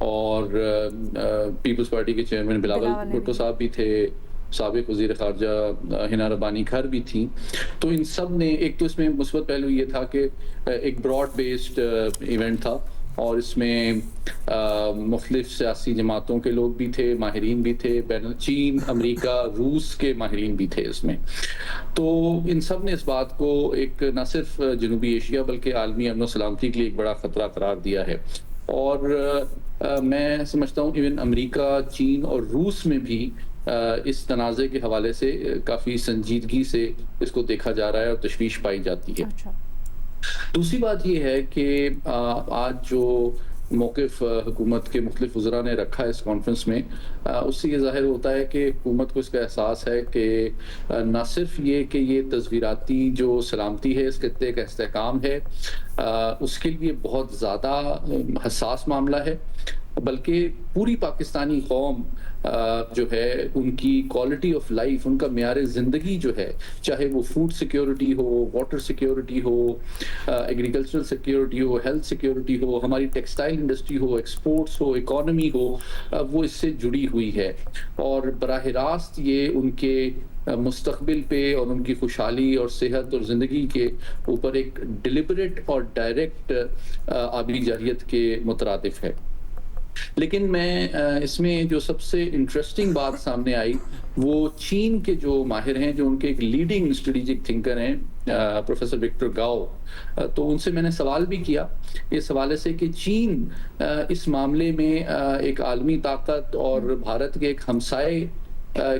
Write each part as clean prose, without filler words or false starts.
اور Peoples party کے chairman Bilawal Bhutto صاحب بھی تھے، سابق وزیر خارجہ ہنا ربانی کھر بھی تھیں. تو ان سب نے ایک تو اس میں مثبت پہلو یہ تھا کہ ایک براڈ بیسڈ ایونٹ تھا اور اس میں مختلف سیاسی جماعتوں کے لوگ بھی تھے، ماہرین بھی تھے، چین، امریکہ، روس کے ماہرین بھی تھے اس میں. تو ان سب نے اس بات کو ایک نہ صرف جنوبی ایشیا بلکہ عالمی امن و سلامتی کے لیے ایک بڑا خطرہ قرار دیا ہے. اور میں سمجھتا ہوں ایون امریکہ، چین اور روس میں بھی اس تنازع کے حوالے سے کافی سنجیدگی سے اس کو دیکھا جا رہا ہے اور تشویش پائی جاتی ہے. دوسری بات یہ ہے کہ آج جو موقف حکومت کے مختلف وزراء نے رکھا ہے اس کانفرنس میں، اس سے یہ ظاہر ہوتا ہے کہ حکومت کو اس کا احساس ہے کہ نہ صرف یہ کہ یہ تصویراتی جو سلامتی ہے اس خطے کا استحکام ہے، اس کے لیے بہت زیادہ حساس معاملہ ہے، بلکہ پوری پاکستانی قوم جو ہے ان کی کوالٹی آف لائف، ان کا معیار زندگی جو ہے، چاہے وہ فوڈ سیکیورٹی ہو، واٹر سیکیورٹی ہو، ایگریکلچرل سیکیورٹی ہو، ہیلتھ سیکیورٹی ہو، ہماری ٹیکسٹائل انڈسٹری ہو، ایکسپورٹس ہو، اکانومی ہو، وہ اس سے جڑی ہوئی ہے. اور براہ راست یہ ان کے مستقبل پہ اور ان کی خوشحالی اور صحت اور زندگی کے اوپر ایک ڈیلیبریٹ اور ڈائریکٹ آبی جارحیت کے مترادف ہے. لیکن میں اس میں جو سب سے انٹرسٹنگ بات سامنے آئی وہ چین کے جو ماہر ہیں، جو ان کے ایک لیڈنگ اسٹریٹجک تھنکر ہیں پروفیسر وکٹر گاؤ، تو ان سے میں نے سوال بھی کیا اس حوالے سے کہ چین اس معاملے میں ایک عالمی طاقت اور بھارت کے ایک ہمسائے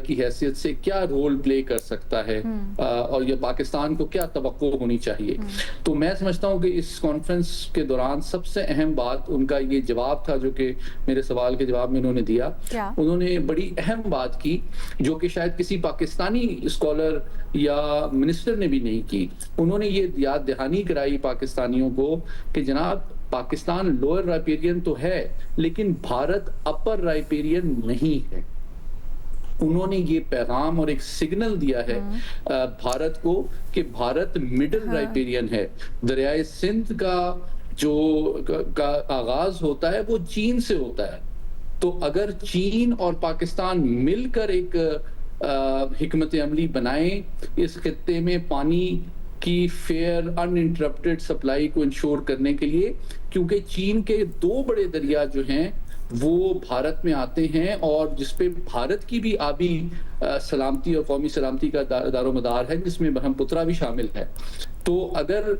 کی حیثیت سے کیا رول پلے کر سکتا ہے اور یہ پاکستان کو کیا توقع ہونی چاہیے. تو میں سمجھتا ہوں کہ اس کانفرنس کے دوران سب سے اہم بات ان کا یہ جواب تھا جو کہ میرے سوال کے جواب میں انہوں نے دیا. انہوں نے بڑی اہم بات کی جو کہ شاید کسی پاکستانی اسکالر یا منسٹر نے بھی نہیں کی. انہوں نے یہ یاد دہانی کرائی پاکستانیوں کو کہ جناب پاکستان لوئر رائپیرین تو ہے لیکن بھارت اپر رائپیرین نہیں ہے. انہوں نے یہ پیغام اور ایک سگنل دیا ہے بھارت کو کہ بھارت مڈل رائپیرین ہے. دریائے سندھ کا آغاز ہوتا ہے وہ چین سے ہوتا ہے. تو اگر چین اور پاکستان مل کر ایک حکمت عملی بنائیں اس خطے میں پانی کی فیئر ان انٹرپٹڈ سپلائی کو انشور کرنے کے لیے، کیونکہ چین کے 2 بڑے دریا جو ہیں وہ بھارت میں آتے ہیں اور جس پہ بھارت کی بھی آبی سلامتی اور قومی سلامتی کا دار و مدار ہے، جس میں برہم پترا بھی شامل ہے. تو اگر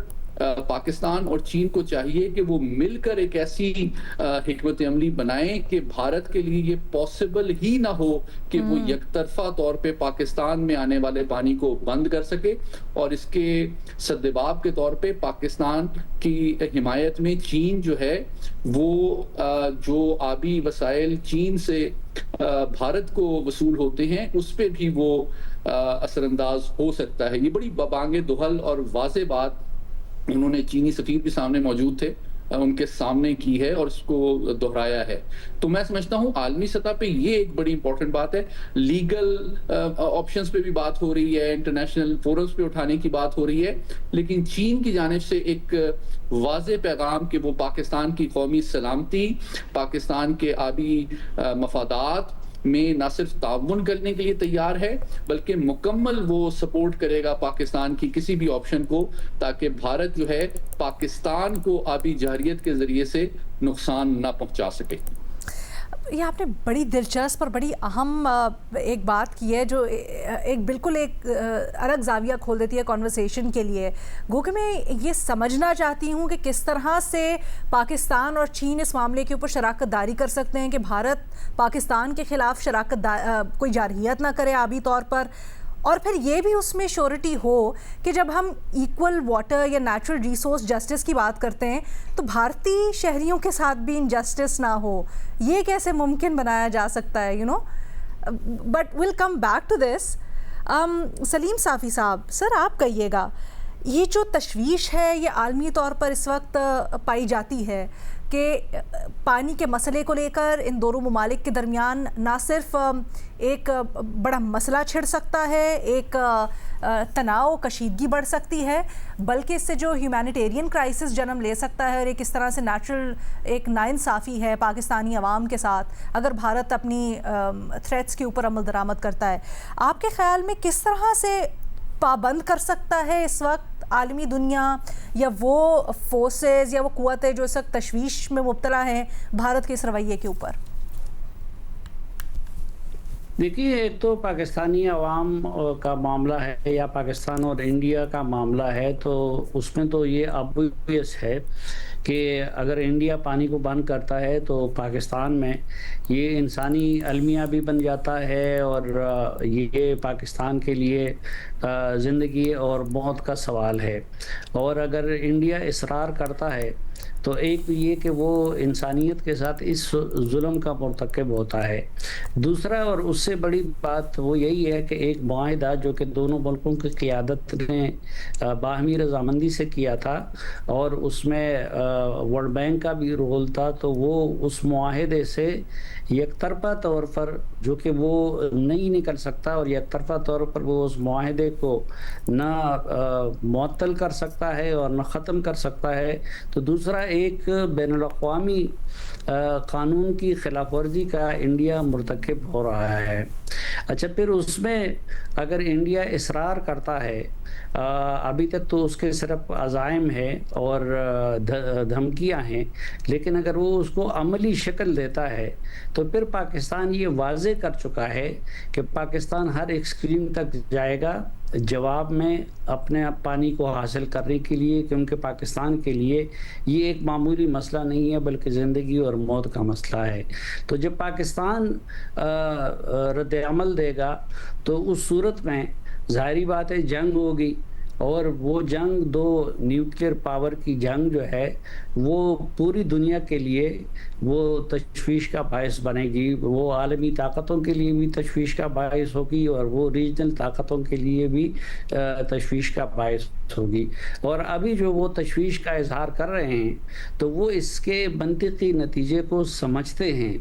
پاکستان اور چین کو چاہیے کہ وہ مل کر ایک ایسی حکمت عملی بنائیں کہ بھارت کے لیے یہ پاسبل ہی نہ ہو کہ وہ یک طرفہ طور پہ پاکستان میں آنے والے پانی کو بند کر سکے، اور اس کے سدباب کے طور پہ پاکستان کی حمایت میں چین جو ہے وہ جو آبی وسائل چین سے بھارت کو وصول ہوتے ہیں اس پہ بھی وہ اثر انداز ہو سکتا ہے. یہ بڑی ببانگ دہل اور واضح بات انہوں نے چینی سفیر بھی سامنے موجود تھے ان کے سامنے کی ہے اور اس کو دہرایا ہے. تو میں سمجھتا ہوں عالمی سطح پہ یہ ایک بڑی امپورٹنٹ بات ہے. لیگل آپشنز پہ بھی بات ہو رہی ہے، انٹرنیشنل فورمز پہ اٹھانے کی بات ہو رہی ہے، لیکن چین کی جانب سے ایک واضح پیغام کہ وہ پاکستان کی قومی سلامتی، پاکستان کے آبی مفادات میں نہ صرف تعاون کرنے کے لیے تیار ہے بلکہ مکمل وہ سپورٹ کرے گا پاکستان کی کسی بھی آپشن کو، تاکہ بھارت جو ہے پاکستان کو آبی جارحیت کے ذریعے سے نقصان نہ پہنچا سکے. یہ آپ نے بڑی دلچسپ اور بڑی اہم ایک بات کی ہے جو ایک بالکل ایک الگ زاویہ کھول دیتی ہے کنورسیشن کے لیے. گو کہ میں یہ سمجھنا چاہتی ہوں کہ کس طرح سے پاکستان اور چین اس معاملے کے اوپر شراکت داری کر سکتے ہیں کہ بھارت پاکستان کے خلاف کوئی جارحیت نہ کرے آبی طور پر، اور پھر یہ بھی اس میں شیورٹی ہو کہ جب ہم ایکول واٹر یا نیچرل ریسورس جسٹس کی بات کرتے ہیں تو بھارتی شہریوں کے ساتھ بھی انجسٹس نہ ہو. یہ کیسے ممکن بنایا جا سکتا ہے but well come back to this. Saleem Safi صاحب، سر آپ کہیے گا یہ جو تشویش ہے یہ عالمی طور پر اس وقت پائی جاتی ہے کہ پانی کے مسئلے کو لے کر ان دونوں ممالک کے درمیان نہ صرف ایک بڑا مسئلہ چھڑ سکتا ہے، ایک تناؤ کشیدگی بڑھ سکتی ہے، بلکہ اس سے جو ہیومینیٹیرین کرائسس جنم لے سکتا ہے اور ایک اس طرح سے نیچرل ایک ناانصافی ہے پاکستانی عوام کے ساتھ اگر بھارت اپنی تھریٹس کے اوپر عمل درآمد کرتا ہے. آپ کے خیال میں کس طرح سے پابند کر سکتا ہے اس وقت عالمی دنیا یا وہ فورسز یا وہ قوتیں جو اس وقت تشویش میں مبتلا ہیں بھارت کے اس رویے کے اوپر؟ دیکھیے، ایک تو پاکستانی عوام کا معاملہ ہے یا پاکستان اور انڈیا کا معاملہ ہے، تو اس میں تو یہ obvious ہے کہ اگر انڈیا پانی کو بند کرتا ہے تو پاکستان میں یہ انسانی المیہ بھی بن جاتا ہے اور یہ پاکستان کے لیے زندگی اور موت کا سوال ہے. اور اگر انڈیا اصرار کرتا ہے تو ایک یہ کہ وہ انسانیت کے ساتھ اس ظلم کا مرتکب ہوتا ہے. دوسرا اور اس سے بڑی بات وہ یہی ہے کہ ایک معاہدہ جو کہ دونوں ملکوں کی قیادت نے باہمی رضامندی سے کیا تھا اور اس میں ورلڈ بینک کا بھی رول تھا، تو وہ اس معاہدے سے یک طرفہ طور پر جو کہ وہ نہیں نکل سکتا اور یک طرفہ طور پر وہ اس معاہدے کو نہ معطل کر سکتا ہے اور نہ ختم کر سکتا ہے. تو دوسرا ایک بین الاقوامی قانون کی خلاف ورزی کا انڈیا مرتکب ہو رہا ہے. اچھا، پھر اس میں اگر انڈیا اصرار کرتا ہے، ابھی تک تو اس کے صرف عزائم ہے اور دھمکیاں ہیں، لیکن اگر وہ اس کو عملی شکل دیتا ہے تو پھر پاکستان یہ واضح کر چکا ہے کہ پاکستان ہر ایکسٹریم تک جائے گا جواب میں اپنے پانی کو حاصل کرنے کے لیے، کیونکہ پاکستان کے لیے یہ ایک معمولی مسئلہ نہیں ہے بلکہ زندگی اور موت کا مسئلہ ہے. تو جب پاکستان رد عمل دے گا تو اس صورت میں ظاہری بات ہے جنگ ہوگی، اور وہ جنگ دو نیوکلیئر پاور کی جنگ جو ہے وہ پوری دنیا کے لیے وہ تشویش کا باعث بنے گی. وہ عالمی طاقتوں کے لیے بھی تشویش کا باعث ہوگی اور وہ ریجنل طاقتوں کے لیے بھی تشویش کا باعث ہوگی. اور ابھی جو وہ تشویش کا اظہار کر رہے ہیں تو وہ اس کے منطقی نتیجے کو سمجھتے ہیں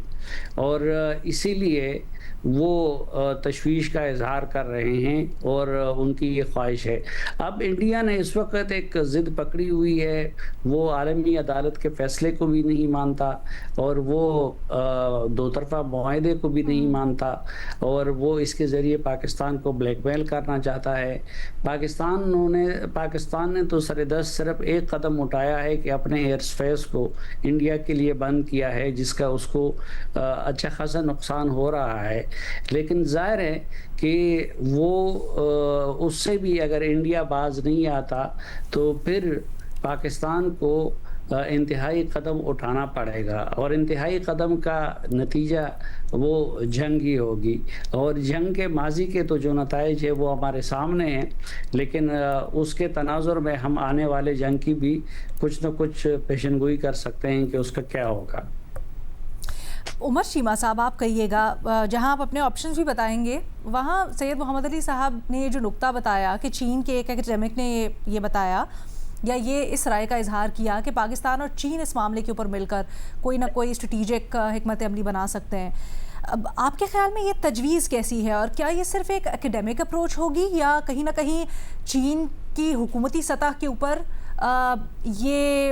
اور اسی لیے وہ تشویش کا اظہار کر رہے ہیں اور ان کی یہ خواہش ہے. اب انڈیا نے اس وقت ایک ضد پکڑی ہوئی ہے، وہ عالمی عدالت کے فیصلے کو بھی نہیں مانتا اور وہ دو طرفہ معاہدے کو بھی نہیں مانتا اور وہ اس کے ذریعے پاکستان کو بلیک میل کرنا چاہتا ہے. پاکستان نے تو سردست صرف ایک قدم اٹھایا ہے کہ اپنے ایئر اسپیس کو انڈیا کے لیے بند کیا ہے، جس کا اس کو اچھا خاصا نقصان ہو رہا ہے. لیکن ظاہر ہے کہ وہ اس سے بھی اگر انڈیا باز نہیں آتا تو پھر پاکستان کو انتہائی قدم اٹھانا پڑے گا اور انتہائی قدم کا نتیجہ وہ جنگ ہی ہوگی. اور جنگ کے ماضی کے تو جو نتائج ہے وہ ہمارے سامنے ہیں، لیکن اس کے تناظر میں ہم آنے والے جنگ کی بھی کچھ نہ کچھ پیشن گوئی کر سکتے ہیں کہ اس کا کیا ہوگا. عمر شیما صاحب، آپ کہیے گا، جہاں آپ اپنے آپشنز بھی بتائیں گے وہاں سید محمد علی صاحب نے جو نقطہ بتایا کہ چین کے ایک ایکڈیمک نے یہ بتایا یا یہ اس رائے کا اظہار کیا کہ پاکستان اور چین اس معاملے کے اوپر مل کر کوئی نہ کوئی اسٹریٹجک حکمت عملی بنا سکتے ہیں. اب آپ کے خیال میں یہ تجویز کیسی ہے اور کیا یہ صرف ایک ایکڈیمک اپروچ ہوگی یا کہیں نہ کہیں چین کی حکومتی سطح کے اوپر یہ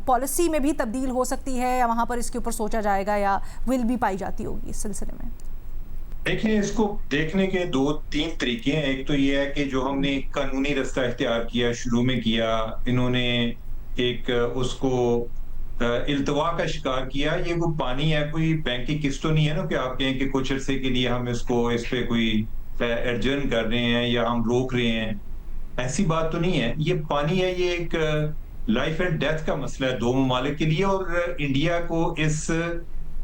پالیسی میں بھی تبدیل ہو سکتی ہے یا وہاں پر اس کے اوپر سوچا جائے گا یا ول بھی پائی جاتی ہوگی اس سلسلے میں؟ دیکھیں، اس کو دیکھنے کے 2-3 طریقے ہیں. ایک تو یہ ہے کہ جو ہم نے قانونی رستہ اختیار کیا، شروع میں کیا، انہوں نے ایک اس کو التوا کا شکار کیا. یہ کوئی پانی ہے، کوئی بینک کی قسط تو نہیں ہے نا کہ آپ کہیں کہ کچھ عرصے کے لیے ہم اس پہ کوئی ایڈجرن کر رہے ہیں یا ہم روک رہے ہیں. ایسی بات تو نہیں ہے. یہ پانی ہے، یہ ایک لائف اینڈ ڈیتھ کا مسئلہ ہے دو ممالک کے لیے اور انڈیا کو اس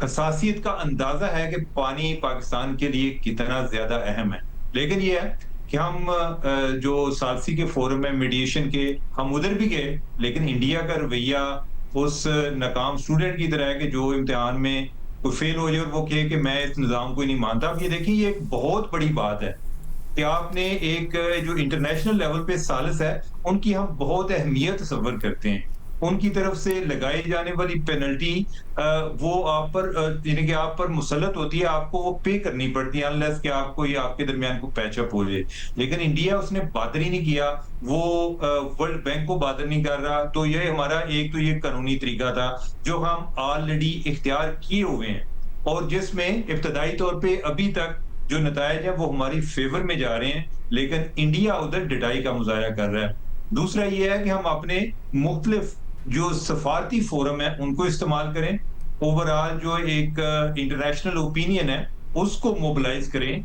حساسیت کا اندازہ ہے کہ پانی پاکستان کے لیے کتنا زیادہ اہم ہے. لیکن یہ ہے کہ ہم جو سالسی کے فورم میں میڈیشن کے ہم ادھر بھی گئے، لیکن انڈیا کا رویہ اس ناکام اسٹوڈنٹ کی طرح ہے کہ جو امتحان میں کوئی فیل ہو جائے اور وہ کہے کہ میں اس نظام کو نہیں مانتا. اب یہ دیکھیں، یہ ایک بہت بڑی بات ہے کہ آپ نے ایک جو انٹرنیشنل لیول پہ ثالث ہے ان کی ہم بہت اہمیت تصور کرتے ہیں، ان کی طرف سے لگائی جانے والی پینلٹی وہ آپ پر یعنی کہ آپ پر مسلط ہوتی ہے، آپ کو وہ پے کرنی پڑتی ہے انلیس کہ آپ کو یہ آپ کے درمیان کو پیچ اپ ہو جائے. لیکن انڈیا اس نے بادر ہی نہیں کیا، وہ ورلڈ بینک کو بادر نہیں کر رہا. تو یہ ہمارا ایک تو یہ قانونی طریقہ تھا جو ہم آلریڈی اختیار کیے ہوئے ہیں، اور جس میں ابتدائی طور پہ ابھی تک جو نتائج ہیں وہ ہماری فیور میں جا رہے ہیں، لیکن انڈیا ادھر ڈٹائی کا مظاہرہ کر رہا ہے. دوسرا یہ ہے کہ ہم اپنے مختلف جو سفارتی فورم ہیں ان کو استعمال کریں، اوورآل جو ایک انٹرنیشنل اوپینین ہے اس کو موبلائز کریں،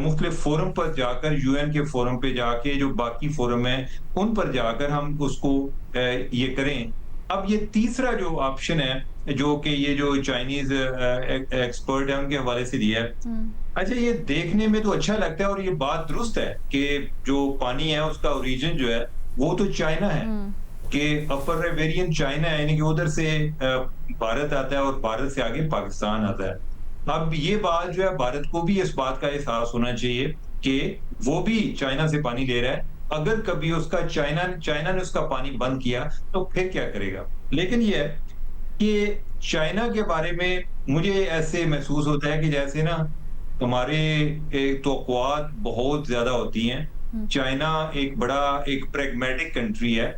مختلف فورم پر جا کر، یو این کے فورم پہ جا کے، جو باقی فورم ہیں ان پر جا کر ہم اس کو یہ کریں. اب یہ تیسرا جو آپشن ہے جو کہ یہ جو چائنیز ایکسپرٹ ہیں ان کے حوالے سے دیا ہے، اچھا یہ دیکھنے میں تو اچھا لگتا ہے اور یہ بات درست ہے کہ جو پانی ہے اس کا اوریجن جو ہے وہ تو چائنا ہے، کہ اپر ریویرین چائنا ہے، یعنی کہ ادھر سے بھارت آتا ہے اور بھارت سے آگے پاکستان آتا ہے. اب یہ بات جو ہے بھارت کو بھی اس بات کا احساس ہونا چاہیے کہ وہ بھی چائنا سے پانی لے رہا ہے، اگر کبھی اس کا چائنا نے اس کا پانی بند کیا تو پھر کیا کرے گا. لیکن یہ ہے کہ چائنا کے بارے میں مجھے ایسے محسوس ہوتا ہے کہ جیسے نا ہمارے توقعات بہت زیادہ ہوتی ہیں. چائنا ایک بڑا ایک پریگمیٹک کنٹری ہے،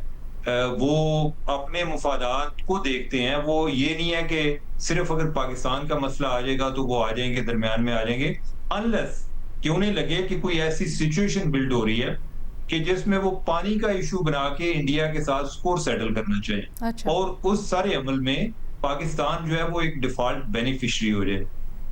وہ اپنے مفادات کو دیکھتے ہیں. وہ یہ نہیں ہے کہ صرف اگر پاکستان کا مسئلہ آ جائے گا تو وہ آ جائیں گے، درمیان میں آ جائیں گے، انلیس کہ انہیں لگے کہ کوئی ایسی سچویشن بلڈ ہو رہی ہے کہ جس میں وہ پانی کا ایشو بنا کے انڈیا کے ساتھ سکور سیٹل کرنا چاہیے. اور اس سارے عمل میں پاکستان جو ہے وہ ایک ڈیفالٹ بینیفیشری ہو جائے.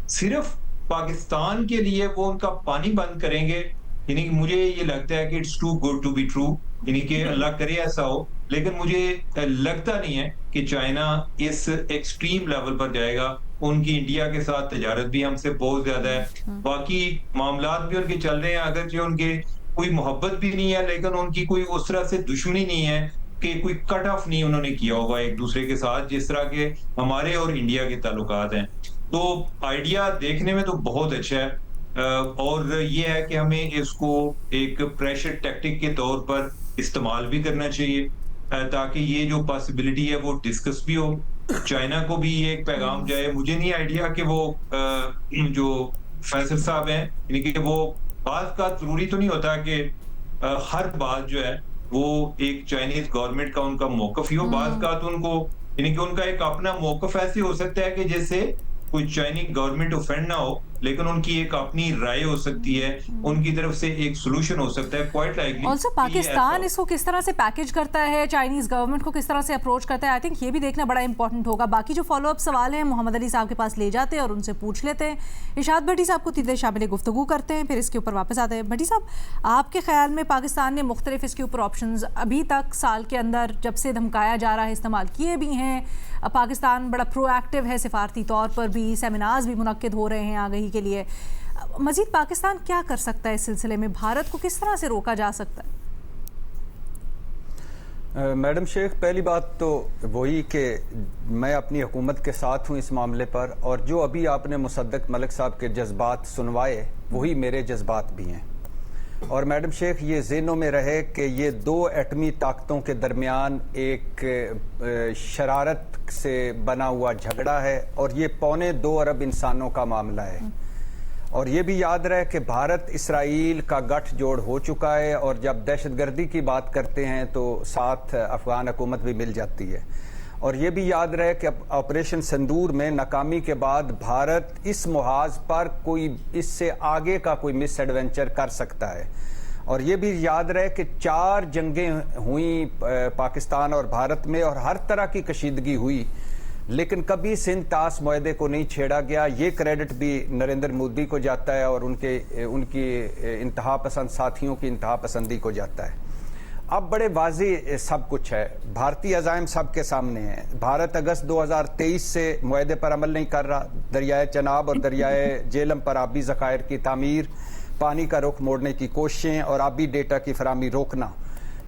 صرف پاکستان کے لیے وہ ان کا پانی بند کریں گے، یعنی کہ مجھے یہ لگتا ہے کہ it's too good to be true, یعنی کہ اللہ کرے ایسا ہو. لیکن مجھے لگتا نہیں ہے کہ چائنا اس ایکسٹریم لیول پر جائے گا. ان کی انڈیا کے ساتھ تجارت بھی ہم سے بہت زیادہ ہے، باقی معاملات بھی ان کے چل رہے ہیں، اگرچہ ان کے کوئی محبت بھی نہیں ہے لیکن ان کی کوئی اس طرح سے دشمنی نہیں ہے کہ کوئی کٹ آف نہیں انہوں نے کیا ہوگا ایک دوسرے کے ساتھ جس طرح کے ہمارے اور انڈیا کے تعلقات ہیں. تو آئیڈیا دیکھنے میں تو بہت اچھا ہے، اور یہ ہے کہ ہمیں اس کو ایک پریشر ٹیکٹک کے طور پر استعمال بھی کرنا چاہیے تاکہ یہ جو پاسبلٹی ہے وہ ڈسکس بھی ہو، چائنا کو بھی یہ ایک پیغام جائے. مجھے نہیں آئیڈیا کہ وہ جو فیصل صاحب ہیں یعنی کہ وہ بعض کا ضروری تو نہیں ہوتا کہ ہر بات جو ہے وہ ایک چائنیز گورنمنٹ کا ان کا موقف ہی ہو. بعض کا تو ان کو یعنی کہ ان کا ایک اپنا موقف ایسے ہو سکتا ہے کہ جیسے کوئی چائنیز گورنمنٹ اوفینڈ نہ ہو، لیکن ان کی ایک اپنی رائے ہو سکتی ہے، ان کی طرف سے ایک سولوشن ہو سکتا ہے. کوائٹ لائکلی آلسو پاکستان اس کو کس طرح سے پیکج کرتا ہے، چائنیز گورنمنٹ کو کس طرح سے اپروچ کرتا ہے، آئی تھنک یہ بھی دیکھنا بڑا امپورٹنٹ ہوگا. باقی جو فالو اپ سوال ہیں محمد علی صاحب کے پاس لے جاتے ہیں اور ان سے پوچھ لیتے ہیں. ارشاد بھٹی صاحب کو تیسرے شامل گفتگو کرتے ہیں، پھر اس کے اوپر واپس آتے ہیں. بھٹی صاحب، آپ کے خیال میں پاکستان نے مختلف اس کے اوپر آپشنز ابھی تک سال کے اندر جب سے دھمکایا جا رہا ہے استعمال کیے بھی ہیں؟ پاکستان بڑا پرو ایکٹیو ہے، سفارتی طور پر بھی سیمینارز بھی منعقد ہو رہے ہیں آگہی کے لیے. مزید پاکستان کیا کر سکتا ہے اس سلسلے میں؟ بھارت کو کس طرح سے روکا جا سکتا ہے؟ میڈم شیخ، پہلی بات تو وہی کہ میں اپنی حکومت کے ساتھ ہوں اس معاملے پر، اور جو ابھی آپ نے مصدق ملک صاحب کے جذبات سنوائے وہی میرے جذبات بھی ہیں. اور میڈم شیخ یہ ذہنوں میں رہے کہ یہ دو ایٹمی طاقتوں کے درمیان ایک شرارت سے بنا ہوا جھگڑا ہے، اور یہ 2.25 ارب انسانوں کا معاملہ ہے. اور یہ بھی یاد رہے کہ بھارت اسرائیل کا گٹھ جوڑ ہو چکا ہے، اور جب دہشت گردی کی بات کرتے ہیں تو ساتھ افغان حکومت بھی مل جاتی ہے. اور یہ بھی یاد رہے کہ آپریشن سندور میں ناکامی کے بعد بھارت اس محاذ پر کوئی اس سے آگے کا کوئی مس ایڈونچر کر سکتا ہے. اور یہ بھی یاد رہے کہ 4 جنگیں ہوئیں پاکستان اور بھارت میں، اور ہر طرح کی کشیدگی ہوئی، لیکن کبھی سندھ طاس معاہدے کو نہیں چھیڑا گیا. یہ کریڈٹ بھی نریندر مودی کو جاتا ہے اور ان کی انتہا پسند ساتھیوں کی انتہا پسندی کو جاتا ہے. اب بڑے واضح سب کچھ ہے، بھارتی عزائم سب کے سامنے ہیں. بھارت اگست 2023 سے معاہدے پر عمل نہیں کر رہا. دریائے چناب اور دریائے جیلم پر آبی ذخائر کی تعمیر، پانی کا رخ موڑنے کی کوششیں اور آبی ڈیٹا کی فراہمی روکنا،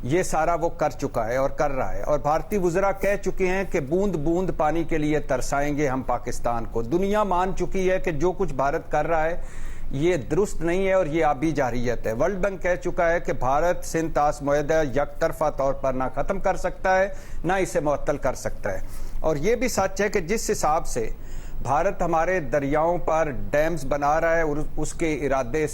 یہ سارا وہ کر چکا ہے اور کر رہا ہے. اور بھارتی وزراء کہہ چکے ہیں کہ بوند بوند پانی کے لیے ترسائیں گے ہم پاکستان کو. دنیا مان چکی ہے کہ جو کچھ بھارت کر رہا ہے یہ درست نہیں ہے اور یہ آبی جارحیت ہے۔ ورلڈ بینک کہہ چکا ہے کہ بھارت سندھ طاس معاہدہ یک طرفہ طور پر نہ ختم کر سکتا ہے نہ اسے معطل کر سکتا ہے، اور یہ بھی سچ ہے کہ جس حساب سے بھارت ہمارے دریاؤں پر ڈیمز بنا رہا ہے اور اس کے ارادے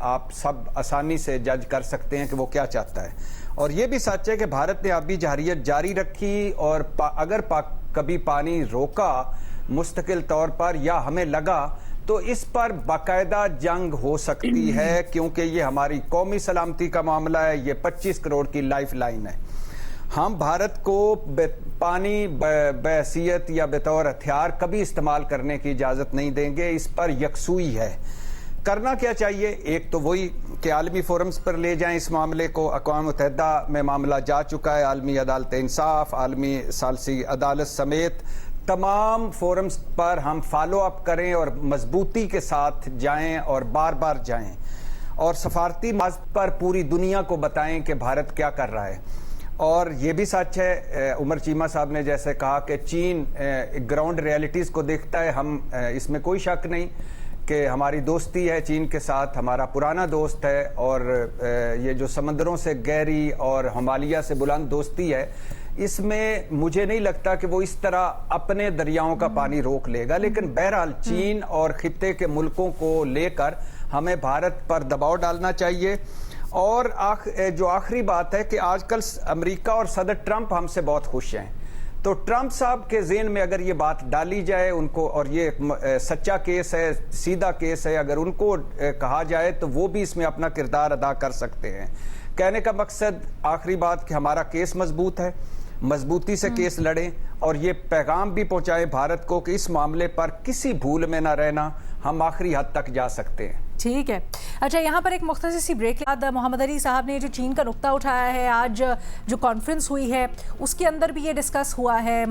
آپ سب آسانی سے جج کر سکتے ہیں کہ وہ کیا چاہتا ہے، اور یہ بھی سچ ہے کہ بھارت نے آبی جارحیت جاری رکھی، اور اگر کبھی پانی روکا مستقل طور پر یا ہمیں لگا تو اس پر باقاعدہ جنگ ہو سکتی ہے، کیونکہ یہ ہماری قومی سلامتی کا معاملہ ہے، یہ 25 کروڑ کی لائف لائن ہے۔ ہم بھارت کو پانی بحیثیت یا بطور ہتھیار کبھی استعمال کرنے کی اجازت نہیں دیں گے، اس پر یکسوئی ہے۔ کرنا کیا چاہیے؟ ایک تو وہی کہ عالمی فورمز پر لے جائیں اس معاملے کو، اقوام متحدہ میں معاملہ جا چکا ہے، عالمی عدالت انصاف، عالمی ثالثی عدالت سمیت تمام فورمز پر ہم فالو اپ کریں اور مضبوطی کے ساتھ جائیں اور بار بار جائیں، اور سفارتی مقاصد پر پوری دنیا کو بتائیں کہ بھارت کیا کر رہا ہے۔ اور یہ بھی سچ ہے، عمر چیمہ صاحب نے جیسے کہا کہ چین گراؤنڈ ریالٹیز کو دیکھتا ہے، ہم اس میں کوئی شک نہیں کہ ہماری دوستی ہے چین کے ساتھ، ہمارا پرانا دوست ہے، اور یہ جو سمندروں سے گہری اور ہمالیہ سے بلند دوستی ہے، اس میں مجھے نہیں لگتا کہ وہ اس طرح اپنے دریاؤں کا پانی روک لے گا، لیکن بہرحال چین اور خطے کے ملکوں کو لے کر ہمیں بھارت پر دباؤ ڈالنا چاہیے۔ اور جو آخری بات ہے کہ آج کل امریکہ اور صدر ٹرمپ ہم سے بہت خوش ہیں، تو ٹرمپ صاحب کے ذہن میں اگر یہ بات ڈالی جائے ان کو، اور یہ سچا کیس ہے، سیدھا کیس ہے، اگر ان کو کہا جائے تو وہ بھی اس میں اپنا کردار ادا کر سکتے ہیں۔ کہنے کا مقصد آخری بات کہ ہمارا کیس مضبوط ہے، مضبوطی سے کیس لڑیں، اور یہ پیغام بھی پہنچائیں بھارت کو کہ اس معاملے پر کسی بھول میں نہ رہنا، ہم آخری حد تک جا سکتے ہیں۔ ٹھیک ہے، اچھا یہاں پر ایک مختصر سی بریک کے بعد محمد علی صاحب نے جو چین کا نقطہ اٹھایا ہے، آج جو کانفرنس ہوئی ہے اس کے اندر بھی یہ ڈسکس ہوا ہے،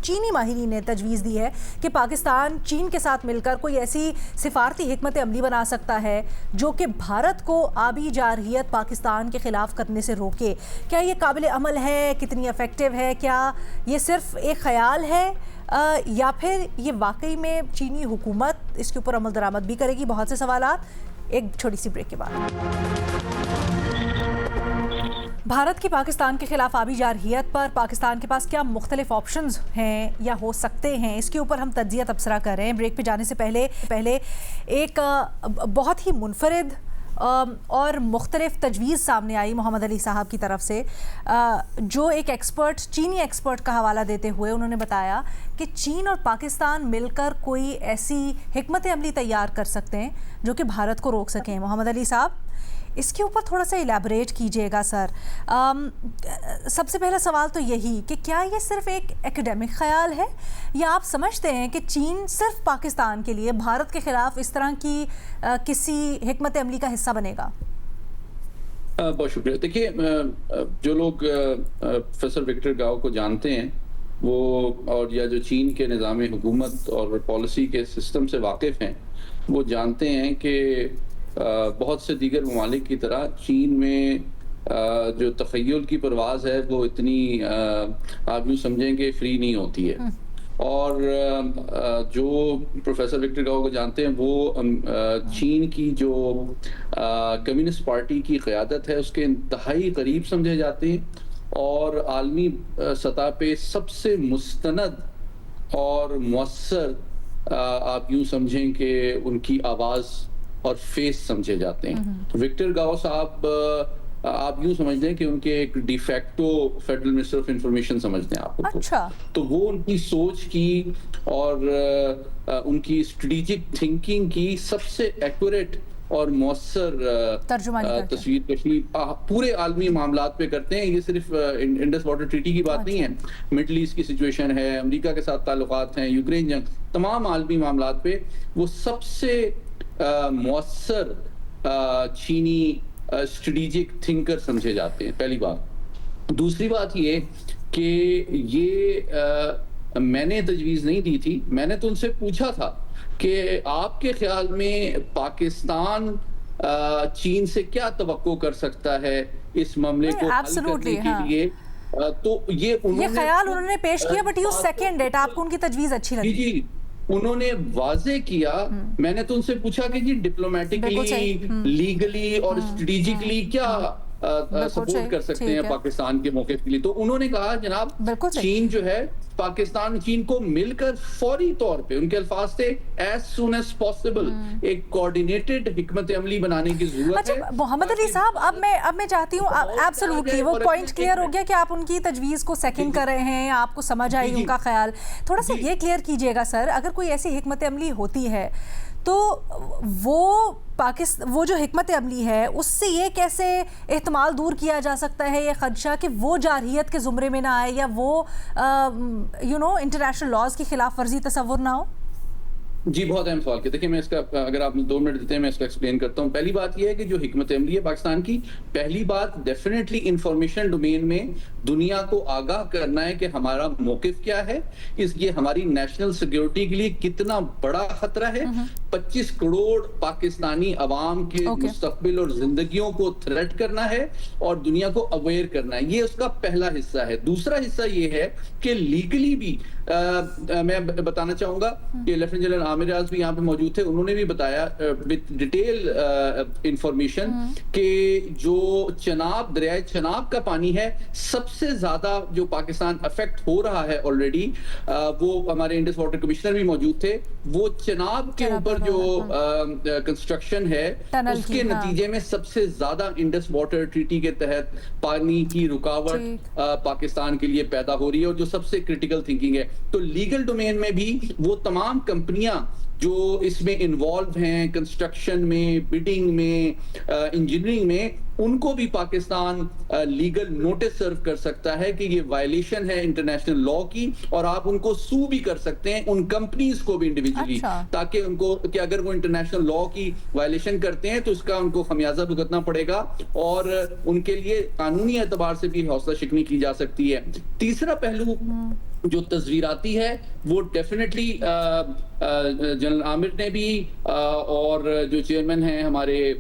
چینی ماہرین نے تجویز دی ہے کہ پاکستان چین کے ساتھ مل کر کوئی ایسی سفارتی حکمت عملی بنا سکتا ہے جو کہ بھارت کو آبی جارحیت پاکستان کے خلاف کرنے سے روکے۔ کیا یہ قابل عمل ہے؟ کتنی افیکٹو ہے؟ کیا یہ صرف ایک خیال ہے یا پھر یہ واقعی میں چینی حکومت اس کے اوپر عمل درآمد بھی کرے گی؟ بہت سے سوالات ایک چھوٹی سی بریک کے بعد۔ بھارت کی پاکستان کے خلاف آبی جارحیت پر پاکستان کے پاس کیا مختلف آپشنز ہیں یا ہو سکتے ہیں، اس کے اوپر ہم تجزیہ تبصرہ کر رہے ہیں۔ بریک پہ جانے سے پہلے ایک بہت ہی منفرد اور مختلف تجویز سامنے آئی محمد علی صاحب کی طرف سے، جو ایک ایکسپرٹ، چینی ایکسپرٹ کا حوالہ دیتے ہوئے انہوں نے بتایا کہ چین اور پاکستان مل کر کوئی ایسی حکمت عملی تیار کر سکتے ہیں جو کہ بھارت کو روک سکیں۔ محمد علی صاحب اس کے اوپر تھوڑا سا الیبوریٹ کیجئے گا سر۔ سب سے پہلا سوال تو یہی کہ کیا یہ صرف ایک ایکیڈیمک خیال ہے یا آپ سمجھتے ہیں کہ چین صرف پاکستان کے لیے بھارت کے خلاف اس طرح کی کسی حکمت عملی کا حصہ بنے گا؟ بہت شکریہ۔ دیکھیے، جو لوگ پروفیسر وکٹر گاؤ کو جانتے ہیں وہ، اور یا جو چین کے نظام حکومت اور پالیسی کے سسٹم سے واقف ہیں، وہ جانتے ہیں کہ بہت سے دیگر ممالک کی طرح چین میں جو تخیل کی پرواز ہے وہ اتنی آپ یوں سمجھیں کہ فری نہیں ہوتی ہے، اور جو پروفیسر وکٹر گاؤ کو جانتے ہیں وہ چین کی جو کمیونسٹ پارٹی کی قیادت ہے اس کے انتہائی قریب سمجھے جاتے ہیں، اور عالمی سطح پہ سب سے مستند اور مؤثر آپ یوں سمجھیں کہ ان کی آواز اور فیس سمجھے جاتے ہیں۔ وکٹر گاؤ صاحب آپ یوں سمجھ لیں کہ ان کے ایک de facto federal minister of information سمجھتے ہیں آپ کو۔ اچھا، تو وہ ان کی سوچ کی اور ان کی اسٹریٹجک تھنکنگ کی سب سے ایکوریٹ اور مؤثر تصویر کشی پورے عالمی معاملات پہ کرتے ہیں۔ یہ صرف انڈس واٹر ٹریٹی کی بات نہیں ہے، مڈل ایسٹ کی سچویشن ہے، امریکہ کے ساتھ تعلقات ہیں، یوکرین جنگ، تمام عالمی معاملات پہ وہ سب سے مؤثر چینی اسٹریٹجک تھنکر سمجھے جاتے ہیں، پہلی بات۔ دوسری بات یہ کہ یہ میں نے تجویز نہیں دی تھی، میں نے تو ان سے پوچھا تھا کہ آپ کے خیال میں پاکستان چین سے کیا توقع کر سکتا ہے اس معاملے کو حل کرنے کے لیے، تو یہ خیال انہوں نے پیش کیا، بٹ یو سیکنڈ اٹ، آپ کو ان کی تجویز اچھی لگی؟ جی انہوں نے واضح کیا. میں نے تو ان سے پوچھا کہ جی ڈپلومیٹکلی لیگلی اور اسٹریٹجکلی کیا سپورٹ کر سکتے ہیں پاکستان کے موقف کے لیے. تو انہوں نے کہا جناب چین جو ہے پاکستان چین کو مل کر فوری طور پہ, ان کے الفاظ تھے ایز سون ایز پاسبل, ایک کوارڈینیٹڈ حکمت عملی بنانے کی ضرورت ہے. محمد علی صاحب اب میں چاہتی ہوں ایبسولوٹلی وہ پوائنٹ کلیئر ہو گیا کہ آپ ان کی تجویز کو سیکنڈ کر رہے ہیں, آپ کو سمجھ آئی ان کا خیال. تھوڑا سا یہ کلیئر کیجئے گا سر, اگر کوئی ایسی حکمت عملی ہوتی ہے تو وہ جو حکمت عملی ہے اس سے یہ کیسے احتمال دور کیا جا سکتا ہے, یہ خدشہ کہ وہ جارحیت کے زمرے میں نہ آئے یا وہ انٹرنیشنل لاز کی خلاف ورزی تصور نہ ہو؟ جی بہت اہم سوال کیا. دیکھیں میں اس کا, اگر آپ 2 منٹ دیتے ہیں میں اس کا ایکسپلین کرتا ہوں. پہلی بات یہ ہے کہ جو حکمت عملی ہے پاکستان کی, پہلی بات ڈیفینیٹلی انفارمیشن ڈومین میں دنیا کو آگاہ کرنا ہے کہ ہمارا موقف کیا ہے, یہ ہماری نیشنل سیکیورٹی کے لیے کتنا بڑا خطرہ ہے. 25 کروڑ پاکستانی عوام کے مستقبل اور زندگیوں کو تھریٹ کرنا ہے اور دنیا کو اویئر کرنا ہے. یہ اس کا پہلا حصہ ہے. دوسرا حصہ یہ ہے کہ لیگلی بھی میں بتانا چاہوں گا کہ لیفٹیننٹ جنرل عامر ریاض بھی یہاں پہ موجود تھے, انہوں نے بھی بتایا وتھ ڈیٹیل انفارمیشن کہ جو چناب, دریائے چناب کا پانی ہے سب سے زیادہ جو پاکستان افیکٹ ہو رہا ہے آلریڈی, وہ ہمارے انڈس واٹر کمشنر بھی موجود تھے, وہ چناب کے اوپر جو کنسٹرکشن ہے اس کے نتیجے میں سب سے زیادہ انڈس واٹر ٹریٹی کے تحت پانی کی رکاوٹ پاکستان کے لیے پیدا ہو رہی ہے, اور جو سب سے کریٹیکل تھنکنگ ہے. تو لیگل ڈومین میں بھی وہ تمام کمپنیاں جو اس میں انوالو ہیں, کنسٹرکشن میں, بڈنگ میں, انجینئرنگ میں, ان کو بھی پاکستان لیگل نوٹس سرو کر سکتا ہے کہ یہ وائلیشن ہے انٹرنیشنل لا کی, اور آپ ان کو سو بھی کر سکتے ہیں ان کمپنیز کو بھی انڈیویجولی, تاکہ ان کو کہ اگر وہ انٹرنیشنل لا کی وائلیشن کرتے ہیں تو اس کا ان کو خمیازہ بھگتنا پڑے گا, اور ان کے لیے قانونی اعتبار سے بھی حوصلہ شکنی کی جا سکتی ہے. تیسرا پہلو جو تصویراتی ہے وہ ڈیفینیٹلی جنرل عامر نے بھی اور جو چیئرمین ہیں ہمارے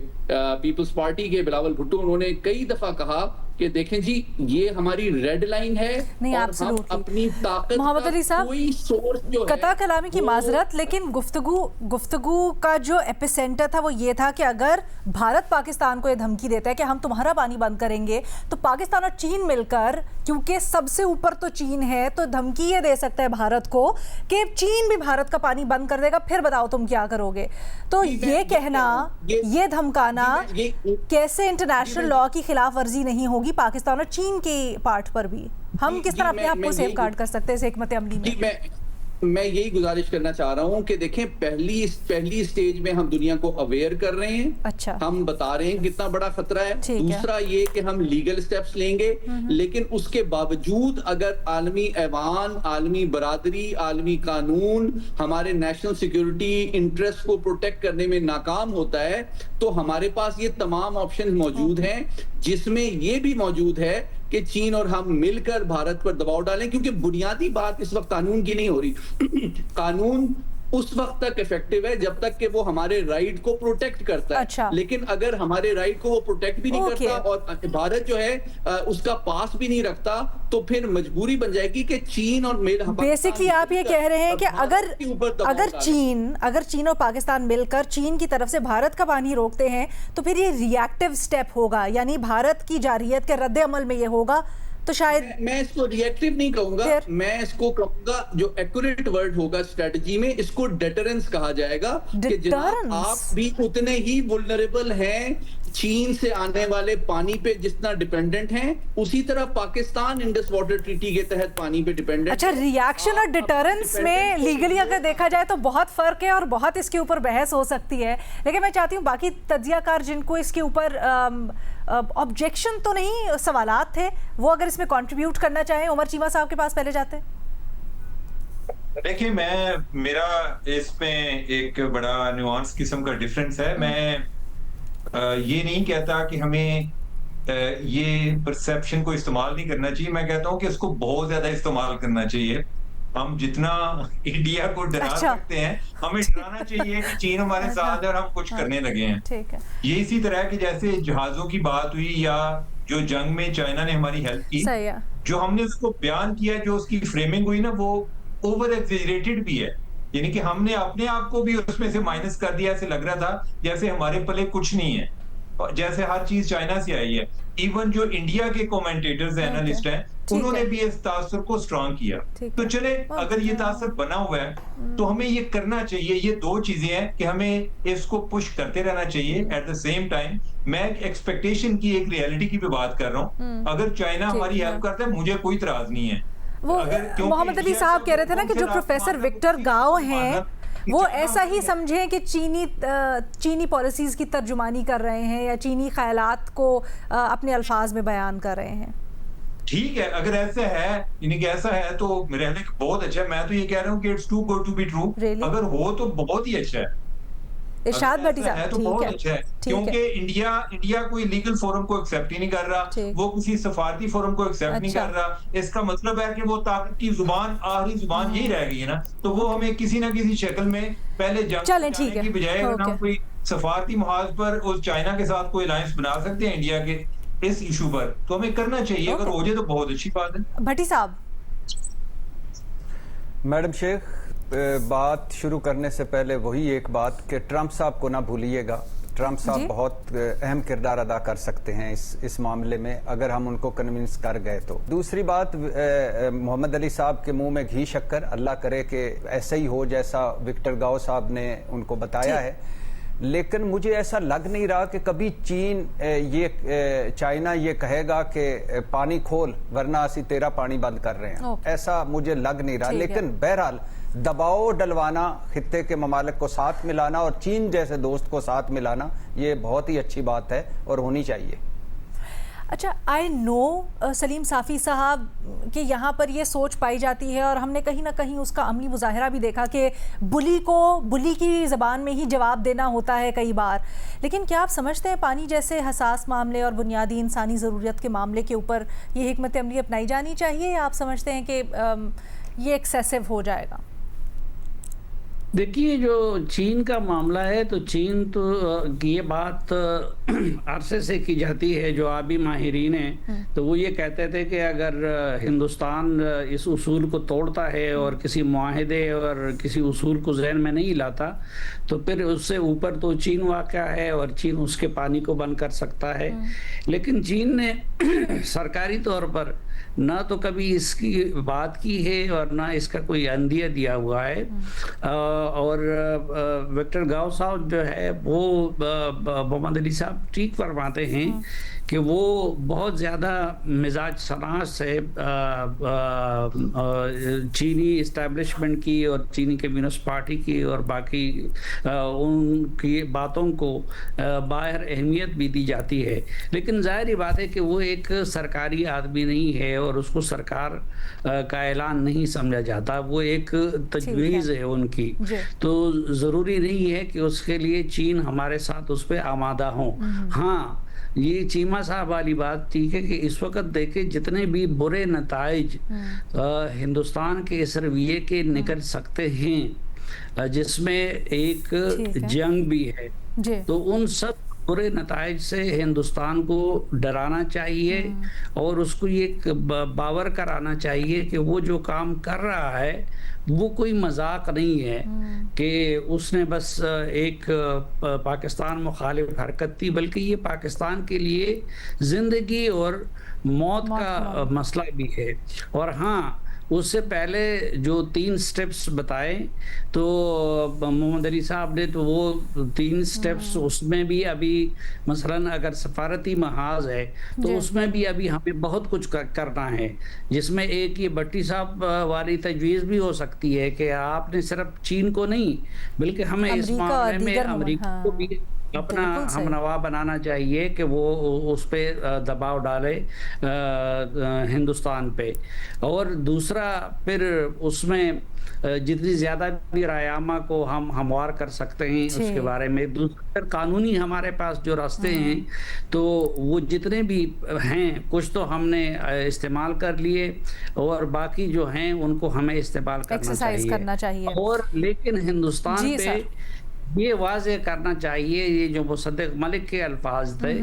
پیپلز پارٹی کے بلاول بھٹو, انہوں نے کئی دفعہ کہا کہ دیکھیں جی یہ ہماری ریڈ لائن ہے, اور ہم اپنی طاقت محمد علی صاحب کوئی سورس جو ہے, قطع کلامی کی معذرت, لیکن گفتگو کا جو ایپی سینٹر تھا وہ یہ تھا کہ اگر بھارت پاکستان کو یہ دھمکی دیتا ہے کہ ہم تمہارا پانی بند کریں گے, تو پاکستان اور چین مل کر, کیونکہ سب سے اوپر تو چین ہے, تو دھمکی یہ دے سکتا ہے بھارت کو کہ چین بھی بھارت کا پانی بند کر دے گا, پھر بتاؤ تم کیا کرو گے. تو یہ کہنا, یہ دھمکانا کیسے انٹرنیشنل لا کی خلاف ورزی نہیں ہوگی پاکستان اور چین کے پارٹ پر بھی؟ ہم کس طرح اپنے آپ کو سیف گارڈ کر سکتے ہیں اس حکمت عملی میں؟ میں یہی گزارش کرنا چاہ رہا ہوں کہ دیکھیں پہلی سٹیج میں ہم دنیا کو اویئر کر رہے ہیں, ہم بتا رہے ہیں کتنا بڑا خطرہ ہے. دوسرا یہ کہ ہم لیگل سٹیپس لیں گے, لیکن اس کے باوجود اگر عالمی ایوان, عالمی برادری, عالمی قانون ہمارے نیشنل سیکیورٹی انٹرسٹ کو پروٹیکٹ کرنے میں ناکام ہوتا ہے, تو ہمارے پاس یہ تمام آپشن موجود ہیں, جس میں یہ بھی موجود ہے کہ چین اور ہم مل کر بھارت پر دباؤ ڈالیں, کیونکہ بنیادی بات اس وقت قانون کی نہیں ہو رہی. قانون اس وقت تک افیکٹو ہے جب تک کہ وہ ہمارے رائٹ کو پروٹیکٹ کرتا ہے, لیکن اگر ہمارے رائٹ کو وہ پروٹیکٹ بھی نہیں کرتا اور بھارت جو ہے اس کا پاس بھی نہیں رکھتا, تو پھر مجبوری بن جائے گی کہ چین اور بیسکلی آپ یہ کہہ رہے ہیں کہ اگر چین اور پاکستان مل کر چین کی طرف سے بھارت کا پانی روکتے ہیں تو پھر یہ ری ایکٹیو سٹیپ ہوگا, یعنی بھارت کی جارحیت کے رد عمل میں یہ ہوگا. تو شاید میں اس کو ری ایکٹیو نہیں کہوں گا, میں اس کو کہوں گا جو ایکوریٹ ورڈ ہوگا اسٹریٹجی میں, اس کو ڈیٹرنس کہا جائے گا, کہ جناب آپ بھی اتنے ہی وولنریبل ہیں چین سے آنے والے پانی پہ جتنا ڈیپینڈنٹ ہیں, اسی طرح پاکستان انڈس واٹر ٹریٹی کے تحت پانی پہ ڈیپینڈنٹ. اچھا, ری ایکشن اور ڈیٹرنس میں لیگلی اگر دیکھا جائے تو بہت فرق ہے اور بہت اس کے اوپر بحث ہو سکتی ہے, لیکن میں چاہتی ہوں باقی تجزیہ کار جن کو اس کے اوپر آبجیکشن تو نہیں, سوالات تھے, وہ اگر اس میں کنٹریبیوٹ کرنا چاہیں. عمر چیمہ صاحب کے پاس پہلے جاتے ہیں. دیکھیں میرا اس میں ایک بڑا نیوانس قسم کا ڈیفرنس ہے. میں یہ نہیں کہتا کہ ہمیں یہ پرسیپشن کو استعمال نہیں کرنا چاہیے, میں کہتا ہوں کہ اس کو بہت زیادہ استعمال کرنا چاہیے. ہم جتنا انڈیا کو ڈرا سکتے ہیں ہمیں ڈرانا چاہیے کہ چین ہمارے ساتھ ہے اور ہم کچھ کرنے لگے ہیں. یہ اسی طرح کہ جیسے جہازوں کی بات ہوئی یا جو جنگ میں چائنا نے ہماری ہیلپ کی, جو ہم نے اس کو بیان کیا, جو اس کی فریمنگ ہوئی نا وہ اوور ایگزیجریٹڈ بھی ہے. یعنی کہ ہم نے اپنے آپ کو بھی اس میں سے مائنس کر دیا، ایسے لگ رہا تھا جیسے ہمارے پلے کچھ نہیں ہے، جیسے ہر چیز چائنا سے آئی ہے. ایون جو انڈیا کے کومنٹیٹرز اینالسٹ ہیں انہوں نے بھی اس تاثر کو سٹرانگ کیا. تو چلے اگر یہ تاثر بنا ہوا ہے تو ہمیں یہ کرنا چاہیے. یہ دو چیزیں ہیں کہ ہمیں اس کو پش کرتے رہنا چاہیے. ایٹ دا سیم ٹائم میں ایک ایکسپیکٹیشن کی، ایک ریئلٹی کی بھی بات کر رہا ہوں. اگر چائنا ہماری ہیلپ کرتا ہے مجھے کوئی اعتراض نہیں ہے. وہ محمد علی صاحب کہہ رہے تھے نا کہ جو پروفیسر وکٹر گاؤ ہیں وہ ایسا ہی سمجھیں کہ چینی پالیسیز کی ترجمانی کر رہے ہیں یا چینی خیالات کو اپنے الفاظ میں بیان کر رہے ہیں. ٹھیک ہے، اگر ایسا ہے، یعنی کہ ایسا ہے تو میرے خیال بہت اچھا ہے. میں تو یہ کہہ رہا ہوں کہ it's too good to be true. اگر ہو تو بہت ہی اچھا ہے. ارشاد بھٹی صاحب تو بہت اچھا ہے، کیونکہ انڈیا کوئی لیگل فورم کو ایکسیپٹ ہی نہیں کر رہا، وہ کسی سفارتی فورم کو ایکسیپٹ نہیں کر رہا. اس کا مطلب ہے کہ وہ طاقت کی زبان، آخری زبان یہی رہ گئی ہے نا. تو وہ ہمیں کسی نہ کسی شکل میں پہلے جنگ کی بجائے ہم کوئی سفارتی محاذ پر اس چائنا کے ساتھ کوئی الائنس بنا سکتے ہیں انڈیا کے اس ایشو پر، تو ہمیں کرنا چاہیے. اگر ہو جائے تو بہت اچھی بات ہے. بھٹی صاحب. میڈم شیخ، بات شروع کرنے سے پہلے وہی ایک بات کہ ٹرمپ صاحب کو نہ بھولیے گا. ٹرمپ صاحب بہت اہم کردار ادا کر سکتے ہیں اس معاملے میں اگر ہم ان کو کنونس کر گئے تو. دوسری بات، محمد علی صاحب کے منہ میں گھی شکر، اللہ کرے کہ ایسا ہی ہو جیسا وکٹر گاؤ صاحب نے ان کو بتایا ہے. لیکن مجھے ایسا لگ نہیں رہا کہ کبھی چائنا یہ کہے گا کہ پانی کھول ورنہ اسی تیرا پانی بند کر رہے ہیں. ایسا مجھے لگ نہیں رہا. لیکن بہرحال دباؤ ڈلوانا، خطے کے ممالک کو ساتھ ملانا اور چین جیسے دوست کو ساتھ ملانا، یہ بہت ہی اچھی بات ہے اور ہونی چاہیے. اچھا، آئی نو سلیم صافی صاحب کہ یہاں پر یہ سوچ پائی جاتی ہے اور ہم نے کہیں نہ کہیں اس کا عملی مظاہرہ بھی دیکھا کہ بلی کی زبان میں ہی جواب دینا ہوتا ہے کئی بار. لیکن کیا آپ سمجھتے ہیں پانی جیسے حساس معاملے اور بنیادی انسانی ضرورت کے معاملے کے اوپر یہ حکمت عملی اپنائی جانی چاہیے، یا آپ سمجھتے ہیں کہ یہ ایکسیسو ہو جائے گا؟ دیکھیے، جو چین کا معاملہ ہے تو چین تو یہ بات عرصے سے کی جاتی ہے. جو آبی ماہرین ہیں تو وہ یہ کہتے تھے کہ اگر ہندوستان اس اصول کو توڑتا ہے اور کسی معاہدے اور کسی اصول کو ذہن میں نہیں لاتا تو پھر اس سے اوپر تو چین واقع ہے اور چین اس کے پانی کو بند کر سکتا ہے. لیکن چین نے سرکاری طور پر نہ تو کبھی اس کی بات کی ہے اور نہ اس کا کوئی عندیہ دیا ہوا ہے. اور وکٹر گاؤ صاحب جو ہے وہ محمد علی صاحب ٹھیک فرماتے ہیں کہ وہ بہت زیادہ مزاج شناس سے چینی اسٹیبلشمنٹ کی اور چینی کمیونسٹ پارٹی کی اور باقی ان کی باتوں کو باہر اہمیت بھی دی جاتی ہے. لیکن ظاہری بات ہے کہ وہ ایک سرکاری آدمی نہیں ہے اور اس کو سرکار کا اعلان نہیں سمجھا جاتا. وہ ایک تجویز ہے ان کی. تو ضروری نہیں ہے کہ اس کے لیے چین ہمارے ساتھ اس پہ آمادہ ہوں. ہاں، یہ چیمہ صاحب والی بات ٹھیک ہے کہ اس وقت دیکھیں جتنے بھی برے نتائج ہندوستان کے اس رویے کے نکل سکتے ہیں، جس میں ایک جنگ بھی ہے، تو ان سب برے نتائج سے ہندوستان کو ڈرانا چاہیے اور اس کو یہ باور کرانا چاہیے کہ وہ جو کام کر رہا ہے وہ کوئی مذاق نہیں ہے کہ اس نے بس ایک پاکستان مخالف حرکت تھی، بلکہ یہ پاکستان کے لیے زندگی اور موت کا مسئلہ بھی ہے. اور ہاں، اس سے پہلے جو 3 سٹیپس بتائے تو محمد علی صاحب نے، تو وہ 3 سٹیپس اس میں بھی ابھی مثلاً اگر سفارتی محاذ ہے تو اس میں بھی ابھی ہمیں بہت کچھ کرنا ہے، جس میں ایک یہ بھٹی صاحب والی تجویز بھی ہو سکتی ہے کہ آپ نے صرف چین کو نہیں بلکہ ہمیں اس معاملے میں امریکہ کو بھی اپنا ہم نوا بنانا چاہیے کہ وہ اس پہ دباؤ ڈالے ہندوستان پہ. اور دوسرا پھر اس میں جتنی زیادہ بھی رایامہ کو ہم ہموار کر سکتے ہیں اس کے بارے میں. دوسرا قانونی ہمارے پاس جو راستے ہیں تو وہ جتنے بھی ہیں کچھ تو ہم نے استعمال کر لیے اور باقی جو ہیں ان کو ہمیں استعمال کرنا چاہیے. اور لیکن ہندوستان پہ یہ واضح کرنا چاہیے، یہ جو مصدق ملک کے الفاظ تھے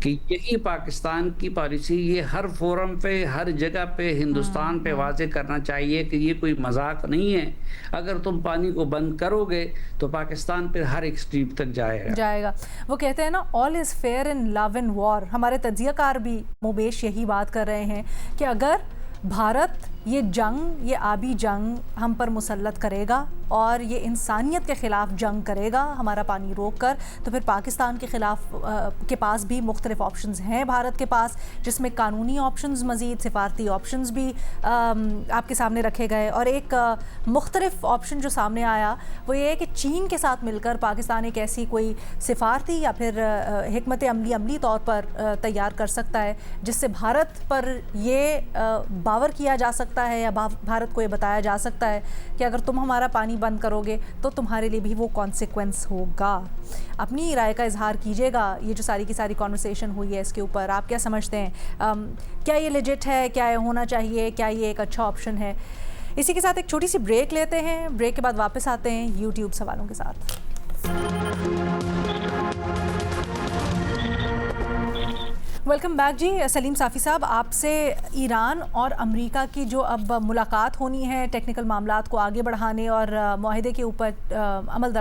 کہ یہی پاکستان کی پالیسی، یہ ہر فورم پہ ہر جگہ پہ ہندوستان پہ واضح کرنا چاہیے کہ یہ کوئی مذاق نہیں ہے، اگر تم پانی کو بند کرو گے تو پاکستان پہ ہر ایکسٹریم تک جائے گا۔ وہ کہتے ہیں نا all is fair in love and war، ہمارے تجزیہ کار بھی موبیش یہی بات کر رہے ہیں کہ اگر بھارت یہ جنگ، یہ آبی جنگ ہم پر مسلط کرے گا اور یہ انسانیت کے خلاف جنگ کرے گا ہمارا پانی روک کر، تو پھر پاکستان کے خلاف کے پاس بھی مختلف آپشنز ہیں بھارت کے پاس، جس میں قانونی آپشنز مزید سفارتی آپشنز بھی آپ کے سامنے رکھے گئے۔ اور ایک مختلف آپشن جو سامنے آیا وہ یہ ہے کہ چین کے ساتھ مل کر پاکستان ایک ایسی کوئی سفارتی یا پھر حکمت عملی طور پر تیار کر سکتا ہے جس سے بھارت پر یہ باور کیا جا سکتا ہے یا بھارت کو یہ بتایا جا سکتا ہے کہ اگر تم ہمارا پانی بند کرو گے تو تمہارے لیے بھی وہ کانسیکوینس ہوگا۔ اپنی رائے کا اظہار کیجیے گا، یہ جو ساری کی ساری کانورسیشن ہوئی ہے اس کے اوپر آپ کیا سمجھتے ہیں؟ کیا یہ لیجٹ ہے؟ کیا یہ ہونا چاہیے؟ کیا یہ ایک اچھا آپشن ہے؟ اسی کے ساتھ ایک چھوٹی سی بریک لیتے ہیں، بریک کے بعد واپس آتے ہیں یوٹیوب سوالوں کے ساتھ۔ ویلکم بیک جی۔ سلیم صافی صاحب، آپ سے ایران اور امریکہ کی جو اب ملاقات ہونی ہے ٹیکنیکل معاملات کو آگے بڑھانے اور معاہدے کے اوپر عمل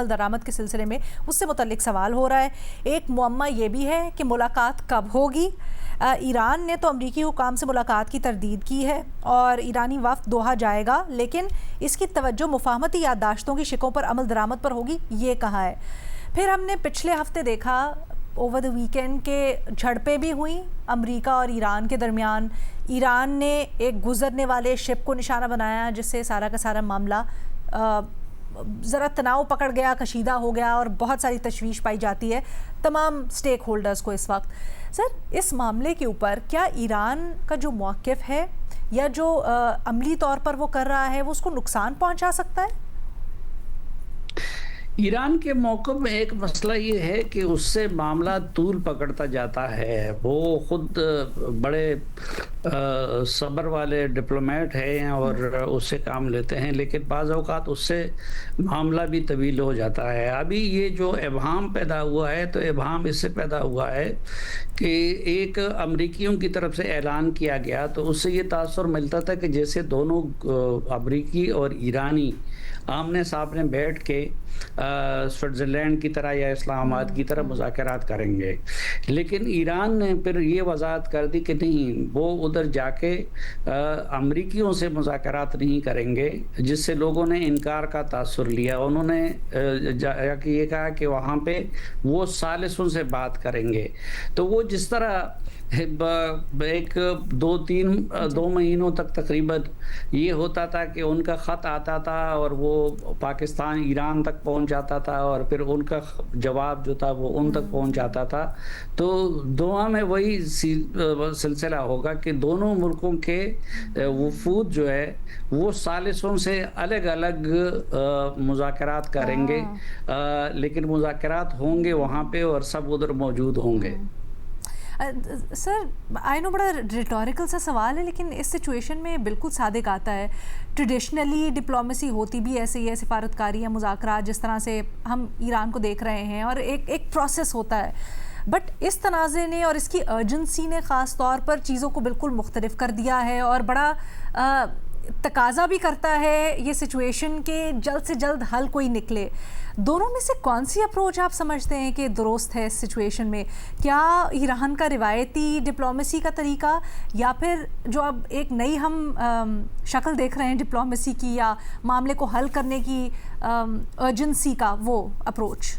درآمد کے سلسلے میں، اس سے متعلق سوال ہو رہا ہے۔ ایک معمہ یہ بھی ہے کہ ملاقات کب ہوگی؟ ایران نے تو امریکی حکام سے ملاقات کی تردید کی ہے اور ایرانی وفد دوحہ جائے گا، لیکن اس کی توجہ مفاہمتی یادداشتوں کی شقوں پر عمل درآمد پر ہوگی، یہ کہا ہے۔ پھر ہم نے پچھلے ہفتے دیکھا اوور دا ویکینڈ کے جھڑپیں بھی ہوئیں امریکہ اور ایران کے درمیان۔ ایران نے ایک گزرنے والے شپ کو نشانہ بنایا جس سے سارا کا سارا معاملہ ذرا تناؤ پکڑ گیا، کشیدہ ہو گیا اور بہت ساری تشویش پائی جاتی ہے تمام سٹیک ہولڈرز کو اس وقت۔ سر، اس معاملے کے اوپر کیا ایران کا جو موقف ہے یا جو عملی طور پر وہ کر رہا ہے وہ اس کو نقصان پہنچا سکتا ہے؟ ایران کے موقف میں ایک مسئلہ یہ ہے کہ اس سے معاملہ طول پکڑتا جاتا ہے۔ وہ خود بڑے صبر والے ڈپلومیٹ ہیں اور اس سے کام لیتے ہیں، لیکن بعض اوقات اس سے معاملہ بھی طویل ہو جاتا ہے۔ ابھی یہ جو ابہام پیدا ہوا ہے تو ابہام اس سے پیدا ہوا ہے کہ ایک امریکیوں کی طرف سے اعلان کیا گیا تو اس سے یہ تاثر ملتا تھا کہ جیسے دونوں امریکی اور ایرانی آمنے سامنے بیٹھ کے سوئٹزرلینڈ کی طرح یا اسلام آباد کی طرح مذاکرات کریں گے، لیکن ایران نے پھر یہ وضاحت کر دی کہ نہیں، وہ ادھر جا کے امریکیوں سے مذاکرات نہیں کریں گے، جس سے لوگوں نے انکار کا تاثر لیا۔ انہوں نے یہ کہا کہ وہاں پہ وہ ثالثوں سے بات کریں گے۔ تو وہ جس طرح ایک دو مہینوں تک تقریباً یہ ہوتا تھا کہ ان کا خط آتا تھا اور وہ پاکستان ایران تک پہنچ جاتا تھا اور پھر ان کا جواب جو تھا وہ ان تک پہنچ جاتا تھا، تو دوحہ میں وہی سلسلہ ہوگا کہ دونوں ملکوں کے وفود جو ہے وہ ثالثوں سے الگ الگ مذاکرات کریں گے، لیکن مذاکرات ہوں گے وہاں پہ اور سب ادھر موجود ہوں گے۔ سر، آئی نو بڑا ریٹوریکل سا سوال ہے لیکن اس سچویشن میں بالکل صادق آتا ہے۔ ٹریڈیشنلی ڈپلومیسی ہوتی بھی ایسے ہی ہے، سفارتکاری یا مذاکرات جس طرح سے ہم ایران کو دیکھ رہے ہیں، اور ایک پروسیس ہوتا ہے، بٹ اس تنازع نے اور اس کی ارجنسی نے خاص طور پر چیزوں کو بالکل مختلف کر دیا ہے اور بڑا تقاضا بھی کرتا ہے یہ سچویشن کہ جلد سے جلد حل کوئی نکلے۔ دونوں میں سے کون سی اپروچ آپ سمجھتے ہیں کہ درست ہے اس سچویشن میں؟ کیا ایران کا روایتی ڈپلومیسی کا طریقہ یا پھر جو اب ایک نئی ہم شکل دیکھ رہے ہیں ڈپلومیسی کی یا معاملے کو حل کرنے کی ارجنسی کا، وہ اپروچ؟